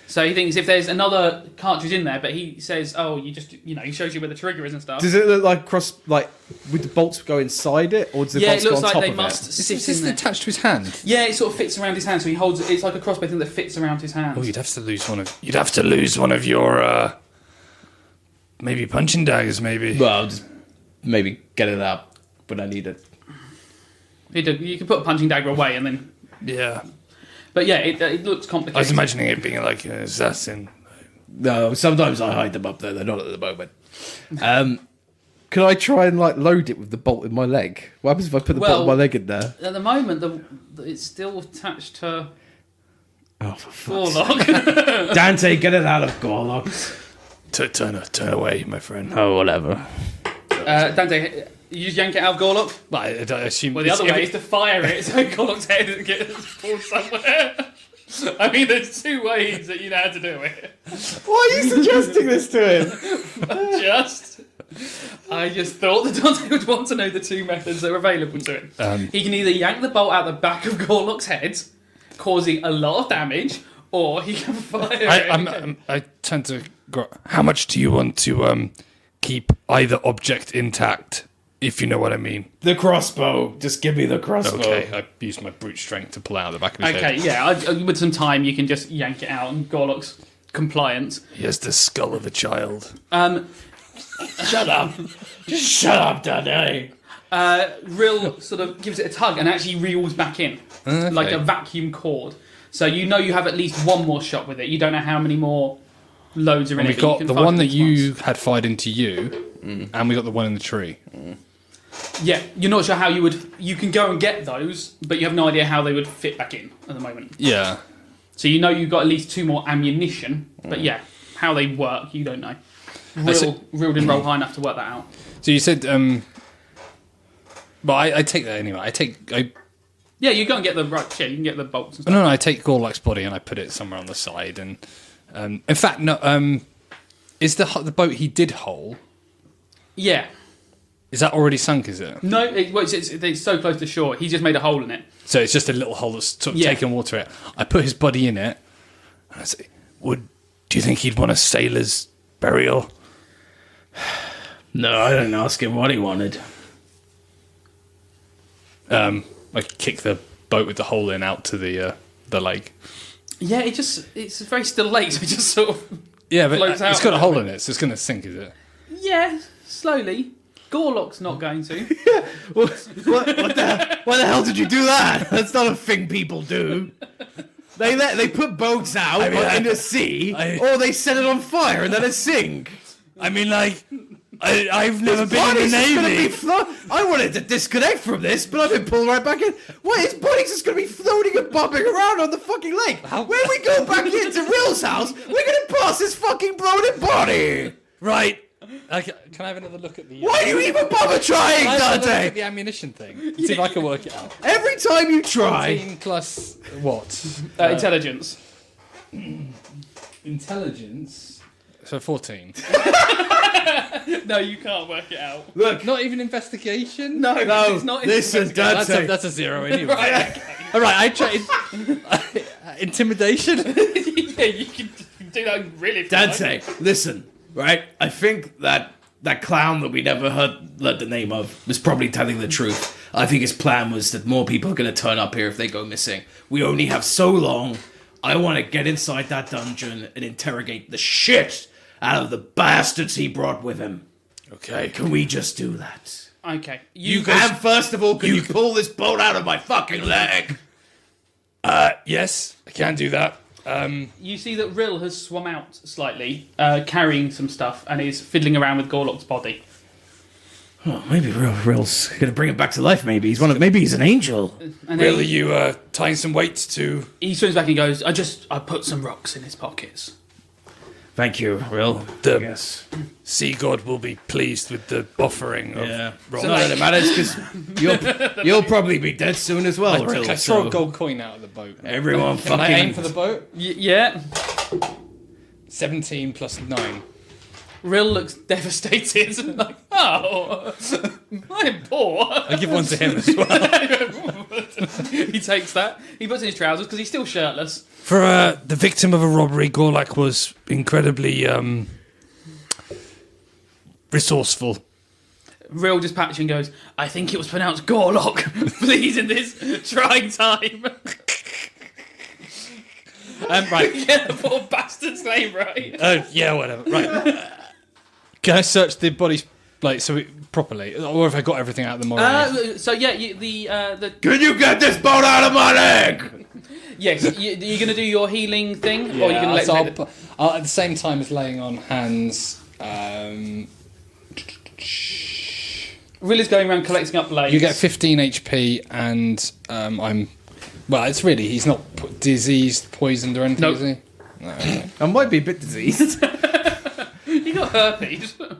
So he thinks if there's another cartridge in there, but he says, he shows you where the trigger is and stuff. Does it look like would the bolts go inside it, or does the bolts go on top of it? Yeah, it looks like they must sit Is in there. this attached to his hand? Yeah, it sort of fits around his hand, so he holds it. It's like a crossbow thing that fits around his hand. Oh, you'd have to lose one of your maybe punching daggers, maybe. Well, just maybe get it out when I need it. You can put a punching dagger away and then... Yeah. But yeah, it looks complicated. I was imagining it being like an assassin. No, sometimes I hide them up there. They're not at the moment. Can I try and load it with the bolt in my leg? What happens if I put the bolt in my leg in there? At the moment, it's still attached to Oh, for fuck's Gorlock. Dante, get it out of Gorlock. Turn away, my friend. Oh, whatever. Dante, you just yank it out of Gorlock? But I assume. Well, the other way is to fire it so Gorlock's head gets pulled somewhere. I mean, there's two ways that you know how to do it. Why are you suggesting this to him? I just thought that Dante would want to know the two methods that are available to him. He can either yank the bolt out the back of Gorlock's head, causing a lot of damage, or he can fire it. I tend to. How much do you want to keep either object intact? If you know what I mean. The crossbow. Just give me the crossbow. Okay, I used my brute strength to pull out the back of his head. Okay, yeah. With some time, you can just yank it out, and Gorlock's compliant. He has the skull of a child. Shut up. Just shut up, Daddy. Rill sort of gives it a tug and actually reels back in. Okay. Like a vacuum cord. So you know you have at least one more shot with it. You don't know how many more loads are in And it. we got the one that you had fired into you, and we got the one in the tree. Yeah, you're not sure how you would... You can go and get those, but you have no idea how they would fit back in at the moment. Yeah. So you know you've got at least two more ammunition, but yeah, how they work, you don't know. Rill didn't roll high enough to work that out. So you said... But I take that anyway. Yeah, you go and get the... Right, yeah, you can get the bolts and stuff. No, I take Gorlock's body and I put it somewhere on the side. And in fact, no... is the boat he did hull... Yeah. Is that already sunk, is it? No, it's so close to shore. He just made a hole in it. So it's just a little hole that's sort of taken water in it. I put his body in it. And I say, do you think he'd want a sailor's burial? No, I didn't ask him what he wanted. I kick the boat with the hole in out to the lake. Yeah, it's a very still lake, so it just sort of Yeah, but floats out it's got a a hole bit. in it, so it's going to sink, is it? Yeah, slowly. Gorlock's not going to. What the hell did you do that? That's not a thing people do. They put boats out in the sea, or they set it on fire and then it sink. I mean, like, I've never been in the Navy. I wanted to disconnect from this, but I've been pulled right back in. What? His body's just going to be floating and bobbing around on the fucking lake. When we go back into Rill's house, we're going to pass his fucking bloated body. Right. Okay, can I have another look at the... Why do you even bother trying, Can I have another look Dante? at the ammunition thing? See if I can work it out. Every time you try... 14 plus what? Intelligence. Intelligence? So 14. No, you can't work it out. Look, Not even investigation? No, it's not. listen, Dante. That's a 0 anyway. Right, okay. All right, I tried... Intimidation? Yeah, you can do that really fast. Dante, listen, right? I think that clown that we never heard the name of was probably telling the truth. I think his plan was that more people are going to turn up here if they go missing. We only have so long. I want to get inside that dungeon and interrogate the shit out of the bastards he brought with him. Okay. Can we just do that? Okay. And first of all, can you pull this boat out of my fucking leg? Yes, I can do that. You see that Rill has swum out slightly, carrying some stuff, and is fiddling around with Gorlock's body. Oh, maybe Rill's going to bring him back to life. Maybe he's an angel. And Really, then you tying some weights to... he swims back and goes, I put some rocks in his pockets. Thank you, Rill. The sea god will be pleased with the offering of rocks. So, None of it matters because you'll probably be dead soon as well, Rill. I throw a gold coin out of the boat. Everyone Can I fucking aim for the boat? Yeah. 17 plus 9. Rill looks devastated. Like, oh, I'm poor. I give one to him as well. He takes that. He puts in his trousers because he's still shirtless. For the victim of a robbery, Gorlak was incredibly resourceful. Rill just patches and goes, I think it was pronounced Gorlock. Please, in this trying time. Right. Get the poor bastard's name right. Yeah, whatever. Right. Can I search the bodies properly, or have I got everything out of them already? So yeah, the Can you get this boat out of my leg? yes, you're going to do your healing thing, or you're going to so let I'll, at the same time as laying on hands. Rill is going around collecting up blades. You get 15 HP, and I'm. Well, it's really he's not diseased, poisoned, or anything, Nope. is he? No. Okay. I might be a bit diseased. You got herpes. But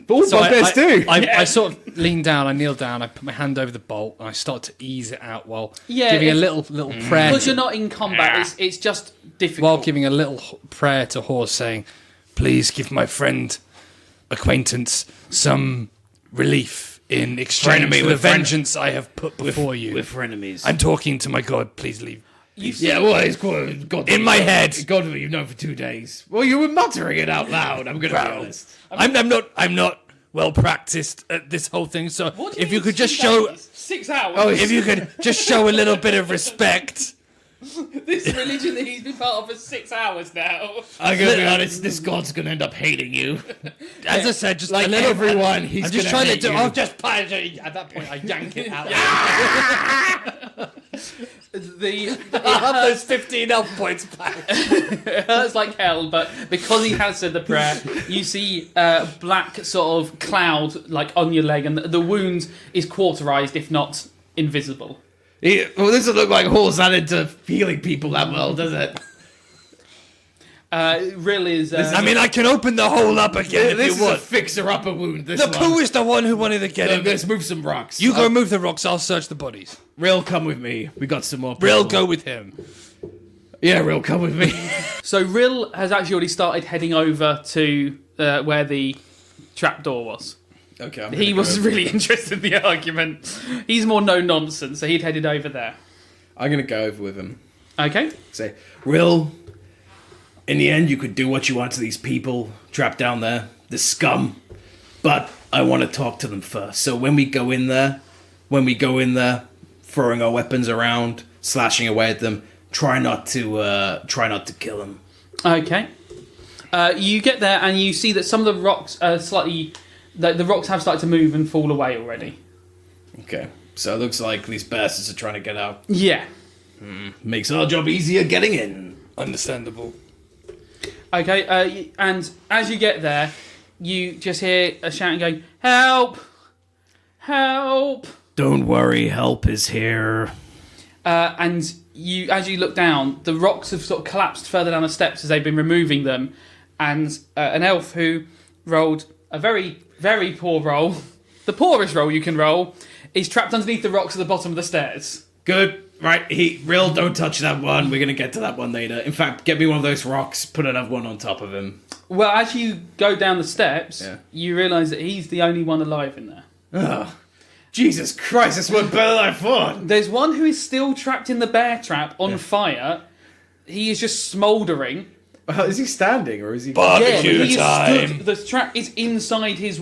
all bugbears do. I sort of lean down, I kneel down, I put my hand over the bolt, and I start to ease it out while Yeah, giving a if- little prayer. Because you're not in combat, it's just difficult. While giving a little prayer to Horse, saying, "Please give my friend, acquaintance, some relief in exchange Frenemy for the with friend- vengeance I have put before you. With frenemies. I'm talking to my God. Please leave." Yeah, well, it's God. In my head. God, who you've known for 2 days. Well, you were muttering it out loud. I'm going to be honest. I'm not well practiced at this whole thing. So What do you if you mean could just 2 show, days? 6 hours. if you could just show a little bit of respect. This religion that he's been part of for 6 hours now. I'm going to be honest. This God's going to end up hating you. As I said, just Like a little. everyone, he's I'm just gonna trying to hate do. you. I'll just at that point I yank it out. The I'll have those 15 health points back. it hurts like hell, but because he has said the prayer, you see black sort of cloud like on your leg, and the wound is cauterized, if not invisible. Well, this doesn't look like Horse added to healing people that well, does it? Rill is. I mean, I can open the hole up again This if is you a want. fixer-upper wound. This The one. poo is the one who wanted to get So him. let's move some rocks. You go move the rocks. I'll search the bodies. Rill, come with me. We got some more. Brill, people. go with him. Yeah, Rill, come with me. So Rill has actually already started heading over to where the trapdoor was. Okay. He was really interested in the argument. He's more no nonsense, so he'd headed over there. I'm gonna go over with him. Okay. Say, Rill. In the end, you could do what you want to these people trapped down there, the scum. But I want to talk to them first. So when we go in there, throwing our weapons around, slashing away at them, try not to kill him. Okay. You get there and you see that some of the rocks are slightly... The rocks have started to move and fall away already. Okay, so it looks like these bastards are trying to get out. Yeah. Makes our job easier getting in. Understandable. Okay, and as you get there, you just hear a shouting going, "Help! Help!" Don't worry, help is here. And as you look down, the rocks have sort of collapsed further down the steps as they've been removing them, and an elf who rolled a very, very poor roll, the poorest roll you can roll, is trapped underneath the rocks at the bottom of the stairs. Good. Right, Real, don't touch that one. We're going to get to that one later. In fact, get me one of those rocks, put another one on top of him. Well, as you go down the steps, you realise that he's the only one alive in there. Oh, Jesus Christ, this went better than I thought. There's one who is still trapped in the bear trap on fire. He is just smouldering. Is he standing or is he... Barbecue time! Stood, the trap is inside his...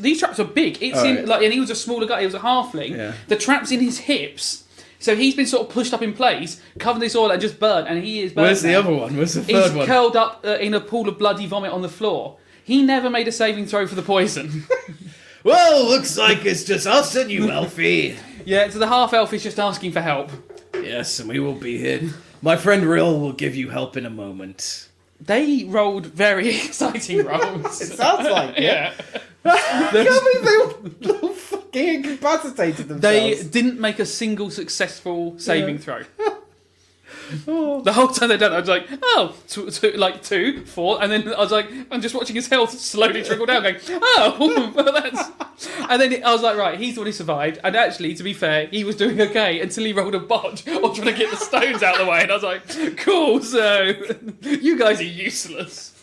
These traps are big. It's right. and he was a smaller guy, he was a halfling. Yeah. The trap's in his hips. So he's been sort of pushed up in place, covered in this oil and just burnt, and he is burnt. Where's the now. other one? Where's the He's third one? curled up in a pool of bloody vomit on the floor. He never made a saving throw for the poison. Well, looks like it's just us and you, Elfie. Yeah, so the half-elf is just asking for help. Yes, and we will be here. My friend Real will give you help in a moment. They rolled very exciting rolls. It sounds like it. Yeah. I can't believe they were fucking incapacitated themselves. They didn't make a single successful saving throw. The whole time they done it, I was like, 2, 4, and then I was like, I'm just watching his health slowly trickle down, going, oh, well, that's... And then I was like, right, he's the one who survived, and actually, to be fair, he was doing okay until he rolled a botch or trying to get the stones out of the way, and I was like, cool, so you guys are useless.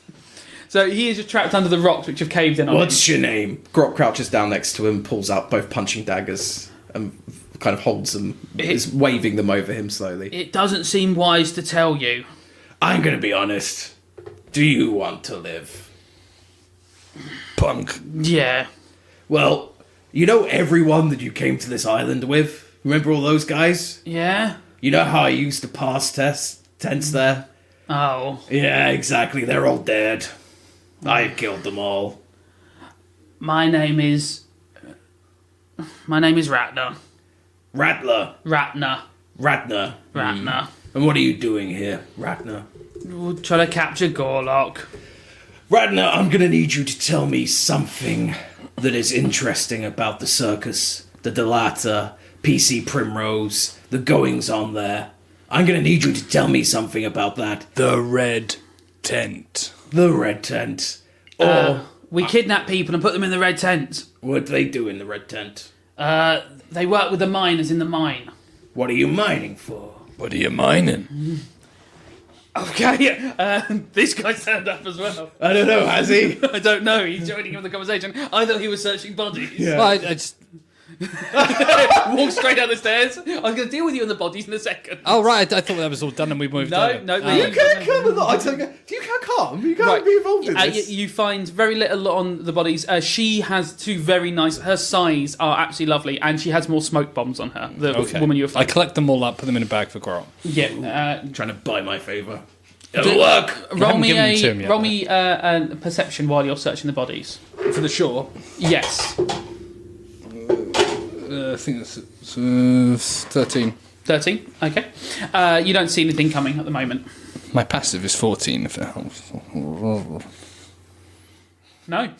So he is just trapped under the rocks which have caved in on him. What's your name? Grot crouches down next to him, pulls out both punching daggers, and kind of holds them, is waving them over him slowly. It doesn't seem wise to tell you. I'm going to be honest. Do you want to live? Punk. Yeah. Well, you know everyone that you came to this island with? Remember all those guys? Yeah? You know how I used to pass tents there? Oh. Yeah, exactly. They're all dead. I killed them all. My name is Ratner. Rattler. Ratner. Ratner. And what are you doing here, Ratner? We'll try to capture Gorlock. Ratner, I'm going to need you to tell me something that is interesting about the circus, the Delata, PC Primrose, the goings-on there. I'm going to need you to tell me something about that. The Red Tent. The Red Tent. We kidnap people and put them in the red tent. What do they do in the Red Tent? They work with the miners in the mine. What are you mining for? What are you mining? Okay, this guy's turned up as well. I don't know, has he? I don't know, he's joining in the conversation. I thought he was searching bodies. Yeah. Well, I just... Walk straight down the stairs. I was going to deal with you on the bodies in a second. Oh, right, I thought that was all done and we moved on. No, You can't come along. I tell you, you can't come. You can't be involved in this. You find very little on the bodies. She has two very nice... Her size are absolutely lovely, and she has more smoke bombs on her. The woman you were I fighting. collect them all up, put them in a bag for Grot. Yeah. Trying to buy my favour. It'll work. Roll me given them to him yet, roll me a perception while you're searching the bodies. For the shore? Yes. I think that's 13. 13, okay. You don't see anything coming at the moment. My passive is 14, if it helps. No.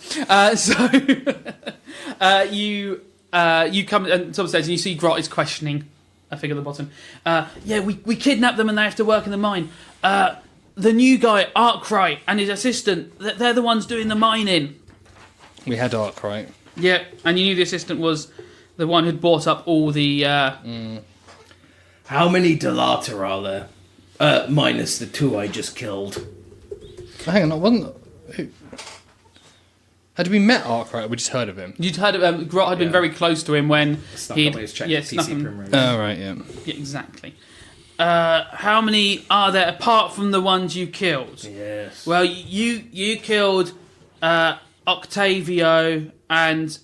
You come and someone says, and you see Grot is questioning a figure at the bottom. Yeah, we kidnapped them and they have to work in the mine. The new guy, Arkwright, and his assistant, they're the ones doing the mining. We had Ark, right? Yeah, and you knew the assistant was the one who'd bought up all the... How many Delata are there? Minus the 2 I just killed. Hang on, wasn't... Had we met Ark, right? Or we just heard of him? You'd heard of Grot had been very close to him when Snuck he'd... up his check Yeah, to snuck PC him. Primrose. Oh, right, yeah. Yeah, exactly. How many are there apart from the ones you killed? Yes. Well, you killed Octavio and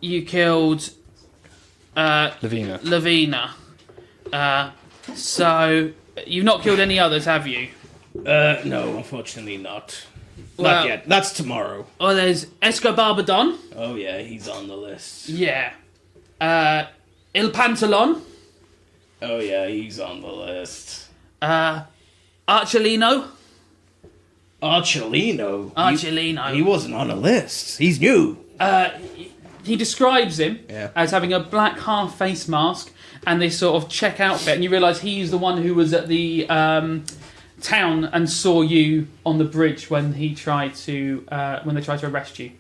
you killed Lavina. Lavina. So, you've not killed any others, have you? No, unfortunately not. Well- Not yet. That's tomorrow. Oh, there's Escobarbadon. Oh yeah, he's on the list. Yeah. Il Pantalon. Oh yeah, he's on the list. Archelino. Archelino. Archelino. He wasn't on a list. He's new. He describes him Yeah. as having a black half face mask and this sort of check outfit, and you realise he's the one who was at the town and saw you on the bridge when he tried to when they tried to arrest you.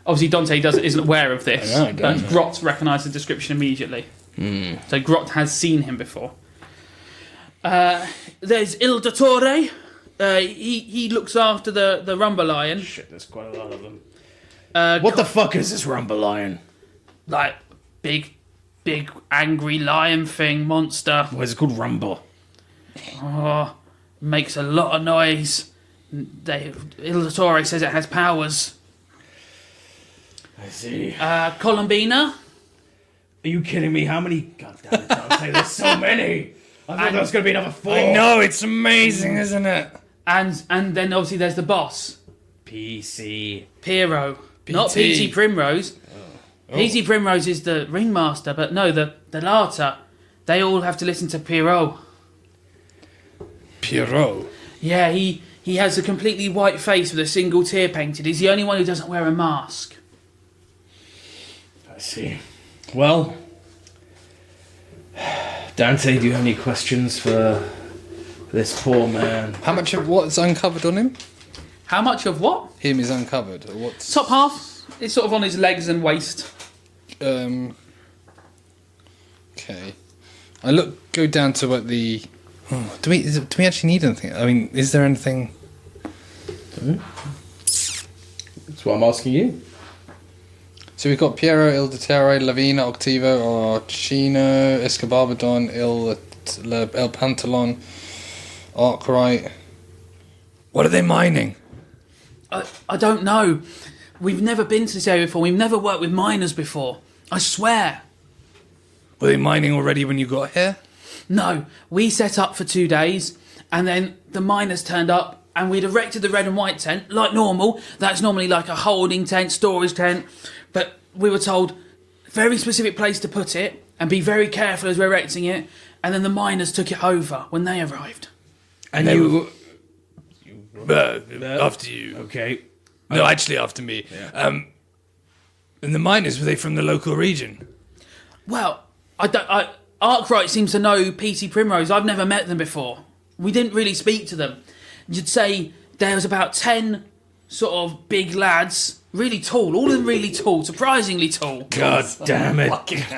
Obviously, Dante isn't aware of this, I don't but know. Grot recognised the description immediately. So Grot has seen him before. There's Il Dottore. He looks after the Rumble Lion. Shit, there's quite a lot of them. What the fuck is this Rumble Lion? Like big angry lion thing monster. Why is it called Rumble? Oh, makes a lot of noise. Il Dottore says it has powers. I see. Colombina. Are you kidding me? How many? God damn it, Dante, there's so many. I thought there was going to be another 4. I know, it's amazing, isn't it? And then obviously there's the boss. PC. Piero. Not P.T. Primrose. P.T. Primrose is the ringmaster, but no, the Lata. They all have to listen to Piero. Pierrot. Yeah, he has a completely white face with a single tear painted. He's the only one who doesn't wear a mask. I see. Well, Dante, do you have any questions for this poor man? How much of what's uncovered on him? How much of what? Him is uncovered. Or what's Top half. It's sort of on his legs and waist. Okay. Go down to what the. Oh, do we actually need anything? I mean, is there anything? That's what I'm asking you. So we've got Piero, Il Dottore, Lavina, Octivo, Orchino, Escobarbadon, El Pantalon, Arkwright. What are they mining? I don't know. We've never been to this area before. We've never worked with miners before. I swear. Were they mining already when you got here? No, we set up for 2 days, and then the miners turned up, and we'd erected the red and white tent, like normal. That's normally like a holding tent, storage tent, but we were told very specific place to put it, and be very careful as we're erecting it, and then the miners took it over when they arrived. And you... After you. Okay. No, actually after me. Yeah. And the miners, were they from the local region? Well, Arkwright seems to know P.T. Primrose. I've never met them before. We didn't really speak to them. You'd say there was about 10 sort of big lads, really tall, all of them really tall, surprisingly tall. God damn it.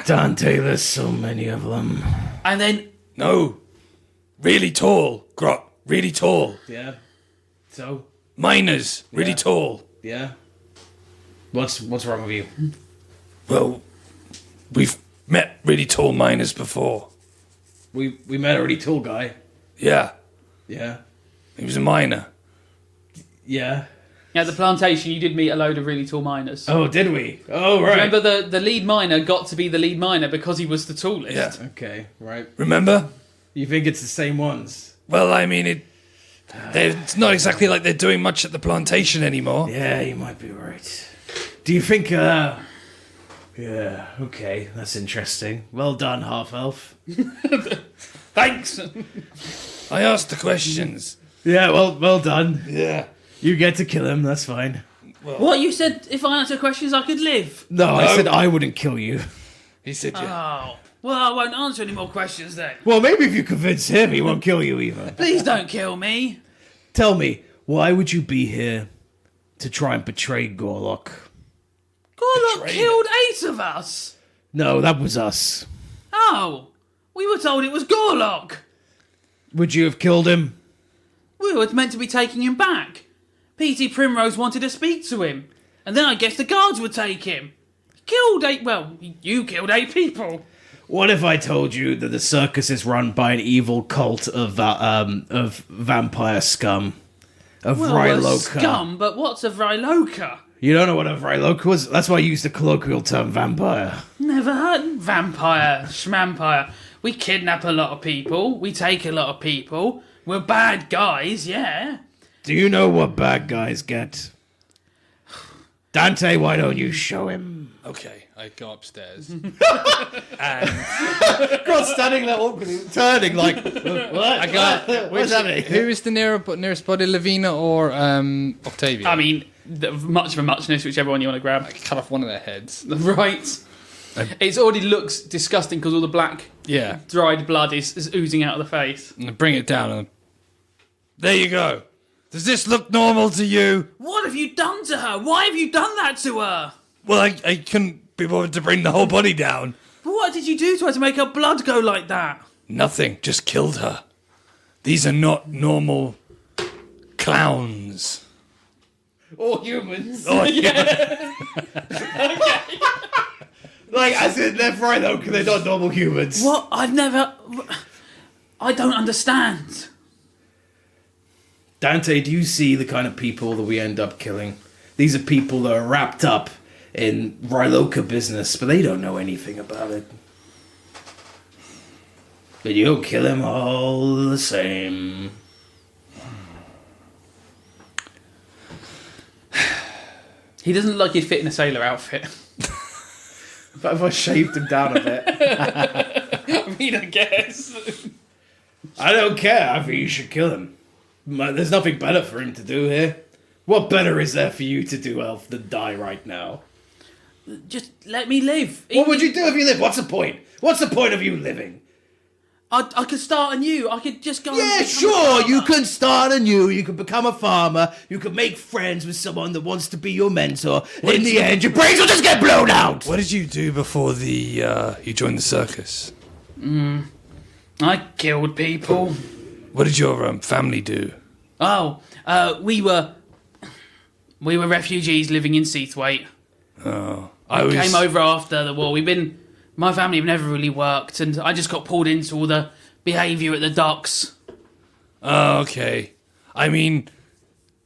Dante, there's so many of them. And then... No. Really tall. Grot. Really tall. Yeah. So? Miners. Really tall. Yeah. What's wrong with you? Well, we've met really tall miners before. We met a really tall guy. Yeah. Yeah. He was a miner. Yeah. At the plantation, you did meet a load of really tall miners. Oh, did we? Oh, right. Remember the lead miner got to be the lead miner because he was the tallest? Yeah. Okay, right. Remember? You think it's the same ones? Well, I mean, it's not exactly like they're doing much at the plantation anymore. Yeah, you might be right. Do you think, yeah, okay, that's interesting. Well done, half-elf. Thanks! I asked the questions. Yeah, well done. Yeah. You get to kill him, that's fine. What, you said if I answer questions I could live? No, I said I wouldn't kill you. He said, yeah. Oh. Well, I won't answer any more questions then. Well, maybe if you convince him, he won't kill you either. Please don't kill me. Tell me, why would you be here to try and betray Gorlock? Gorlock killed 8 of us. No, that was us. Oh, we were told it was Gorlock. Would you have killed him? We were meant to be taking him back. P.T. Primrose wanted to speak to him, and then I guess the guards would take him. You killed 8 people. What if I told you that the circus is run by an evil cult of vampire scum? Of Vryloka. Scum, but what's a Vryloka? You don't know what a Vryloka was? That's why I used the colloquial term vampire. Never heard vampire, schmampire. We kidnap a lot of people. We take a lot of people. We're bad guys, yeah. Do you know what bad guys get? Dante, why don't you show him? Okay, I go upstairs. God, standing there awkwardly, turning like, what? I go. What's happening? Who is the nearest body, Lavina or Octavia? I mean, much of a muchness, whichever one you want to grab. I cut off one of their heads. Right. It already looks disgusting because all the black, Yeah, dried blood is oozing out of the face. and I bring it down. And there you go. Does this look normal to you? What have you done to her? Why have you done that to her? Well, I couldn't be bothered to bring the whole body down. What did you do to her to make her blood go like that? Nothing, just killed her. These are not normal clowns. Or humans. Oh, yeah. Like, as in, they're right though, because they're not normal humans. What? I don't understand. Dante, do you see the kind of people that we end up killing? These are people that are wrapped up in Ryloka business, but they don't know anything about it. But you'll kill them all the same. He doesn't look like he'd fit in a sailor outfit. But if I shaved him down a bit. I mean, I guess. I don't care. I think you should kill him. There's nothing better for him to do here. What better is there for you to do, Elf, than die right now? Just let me live. What would you do if you lived? What's the point? What's the point of you living? I could start anew. I could just go. Yeah, and become a sure, farmer. you can start anew, you can become a farmer, you can make friends with someone that wants to be your mentor. In the end, your brains will just get blown out! What did you do before you joined the circus? I killed people. What did your family do? Oh, we were refugees living in Seathwaite. I Came over after the war. My family have never really worked, and I just got pulled into all the behaviour at the docks. Oh, okay. I mean,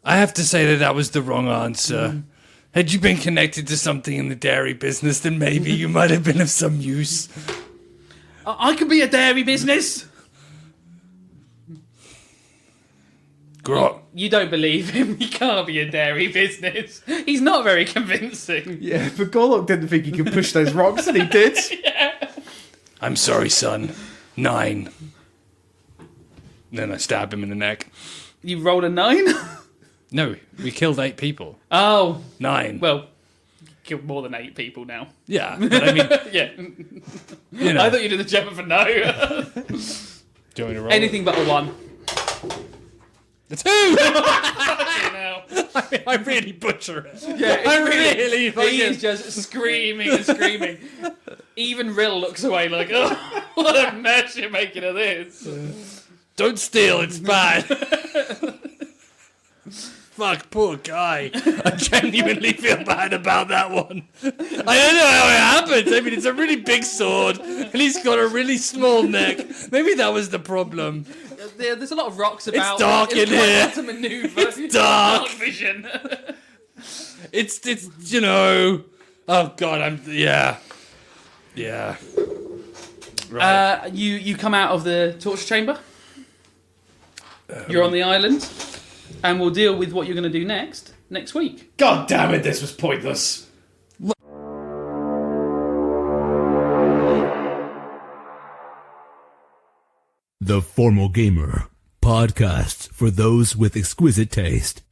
I have to say that was the wrong answer. Had you been connected to something in the dairy business, then maybe you might have been of some use. I could be a dairy business. Grot. You don't believe him. He can't be a dairy business. He's not very convincing. Yeah, but Gorlock didn't think he could push those rocks, and he did. I'm sorry, son. 9. Then I stab him in the neck. You rolled a 9? No, we killed 8 people. Oh. 9. Well, killed more than 8 people now. Yeah, but I mean, Yeah. you know. I thought you did the German for no. Do you want me to roll? Anything but a 1. The 2! I really butcher it. Yeah, I really he is just screaming and screaming. Even Rill looks away like, oh, what a mess you're making of this. Don't steal, it's bad. Fuck, poor guy. I genuinely feel bad about that one. I don't know how it happens. I mean, it's a really big sword, and he's got a really small neck. Maybe that was the problem. There's a lot of rocks about. It's dark in quite here. hard to maneuver. It's dark. Vision. It's you know. Oh God, yeah. Right. You come out of the torture chamber. You're on the island, and we'll deal with what you're going to do next week. God damn it, this was pointless. The Formal Gamer, podcast for those with exquisite taste.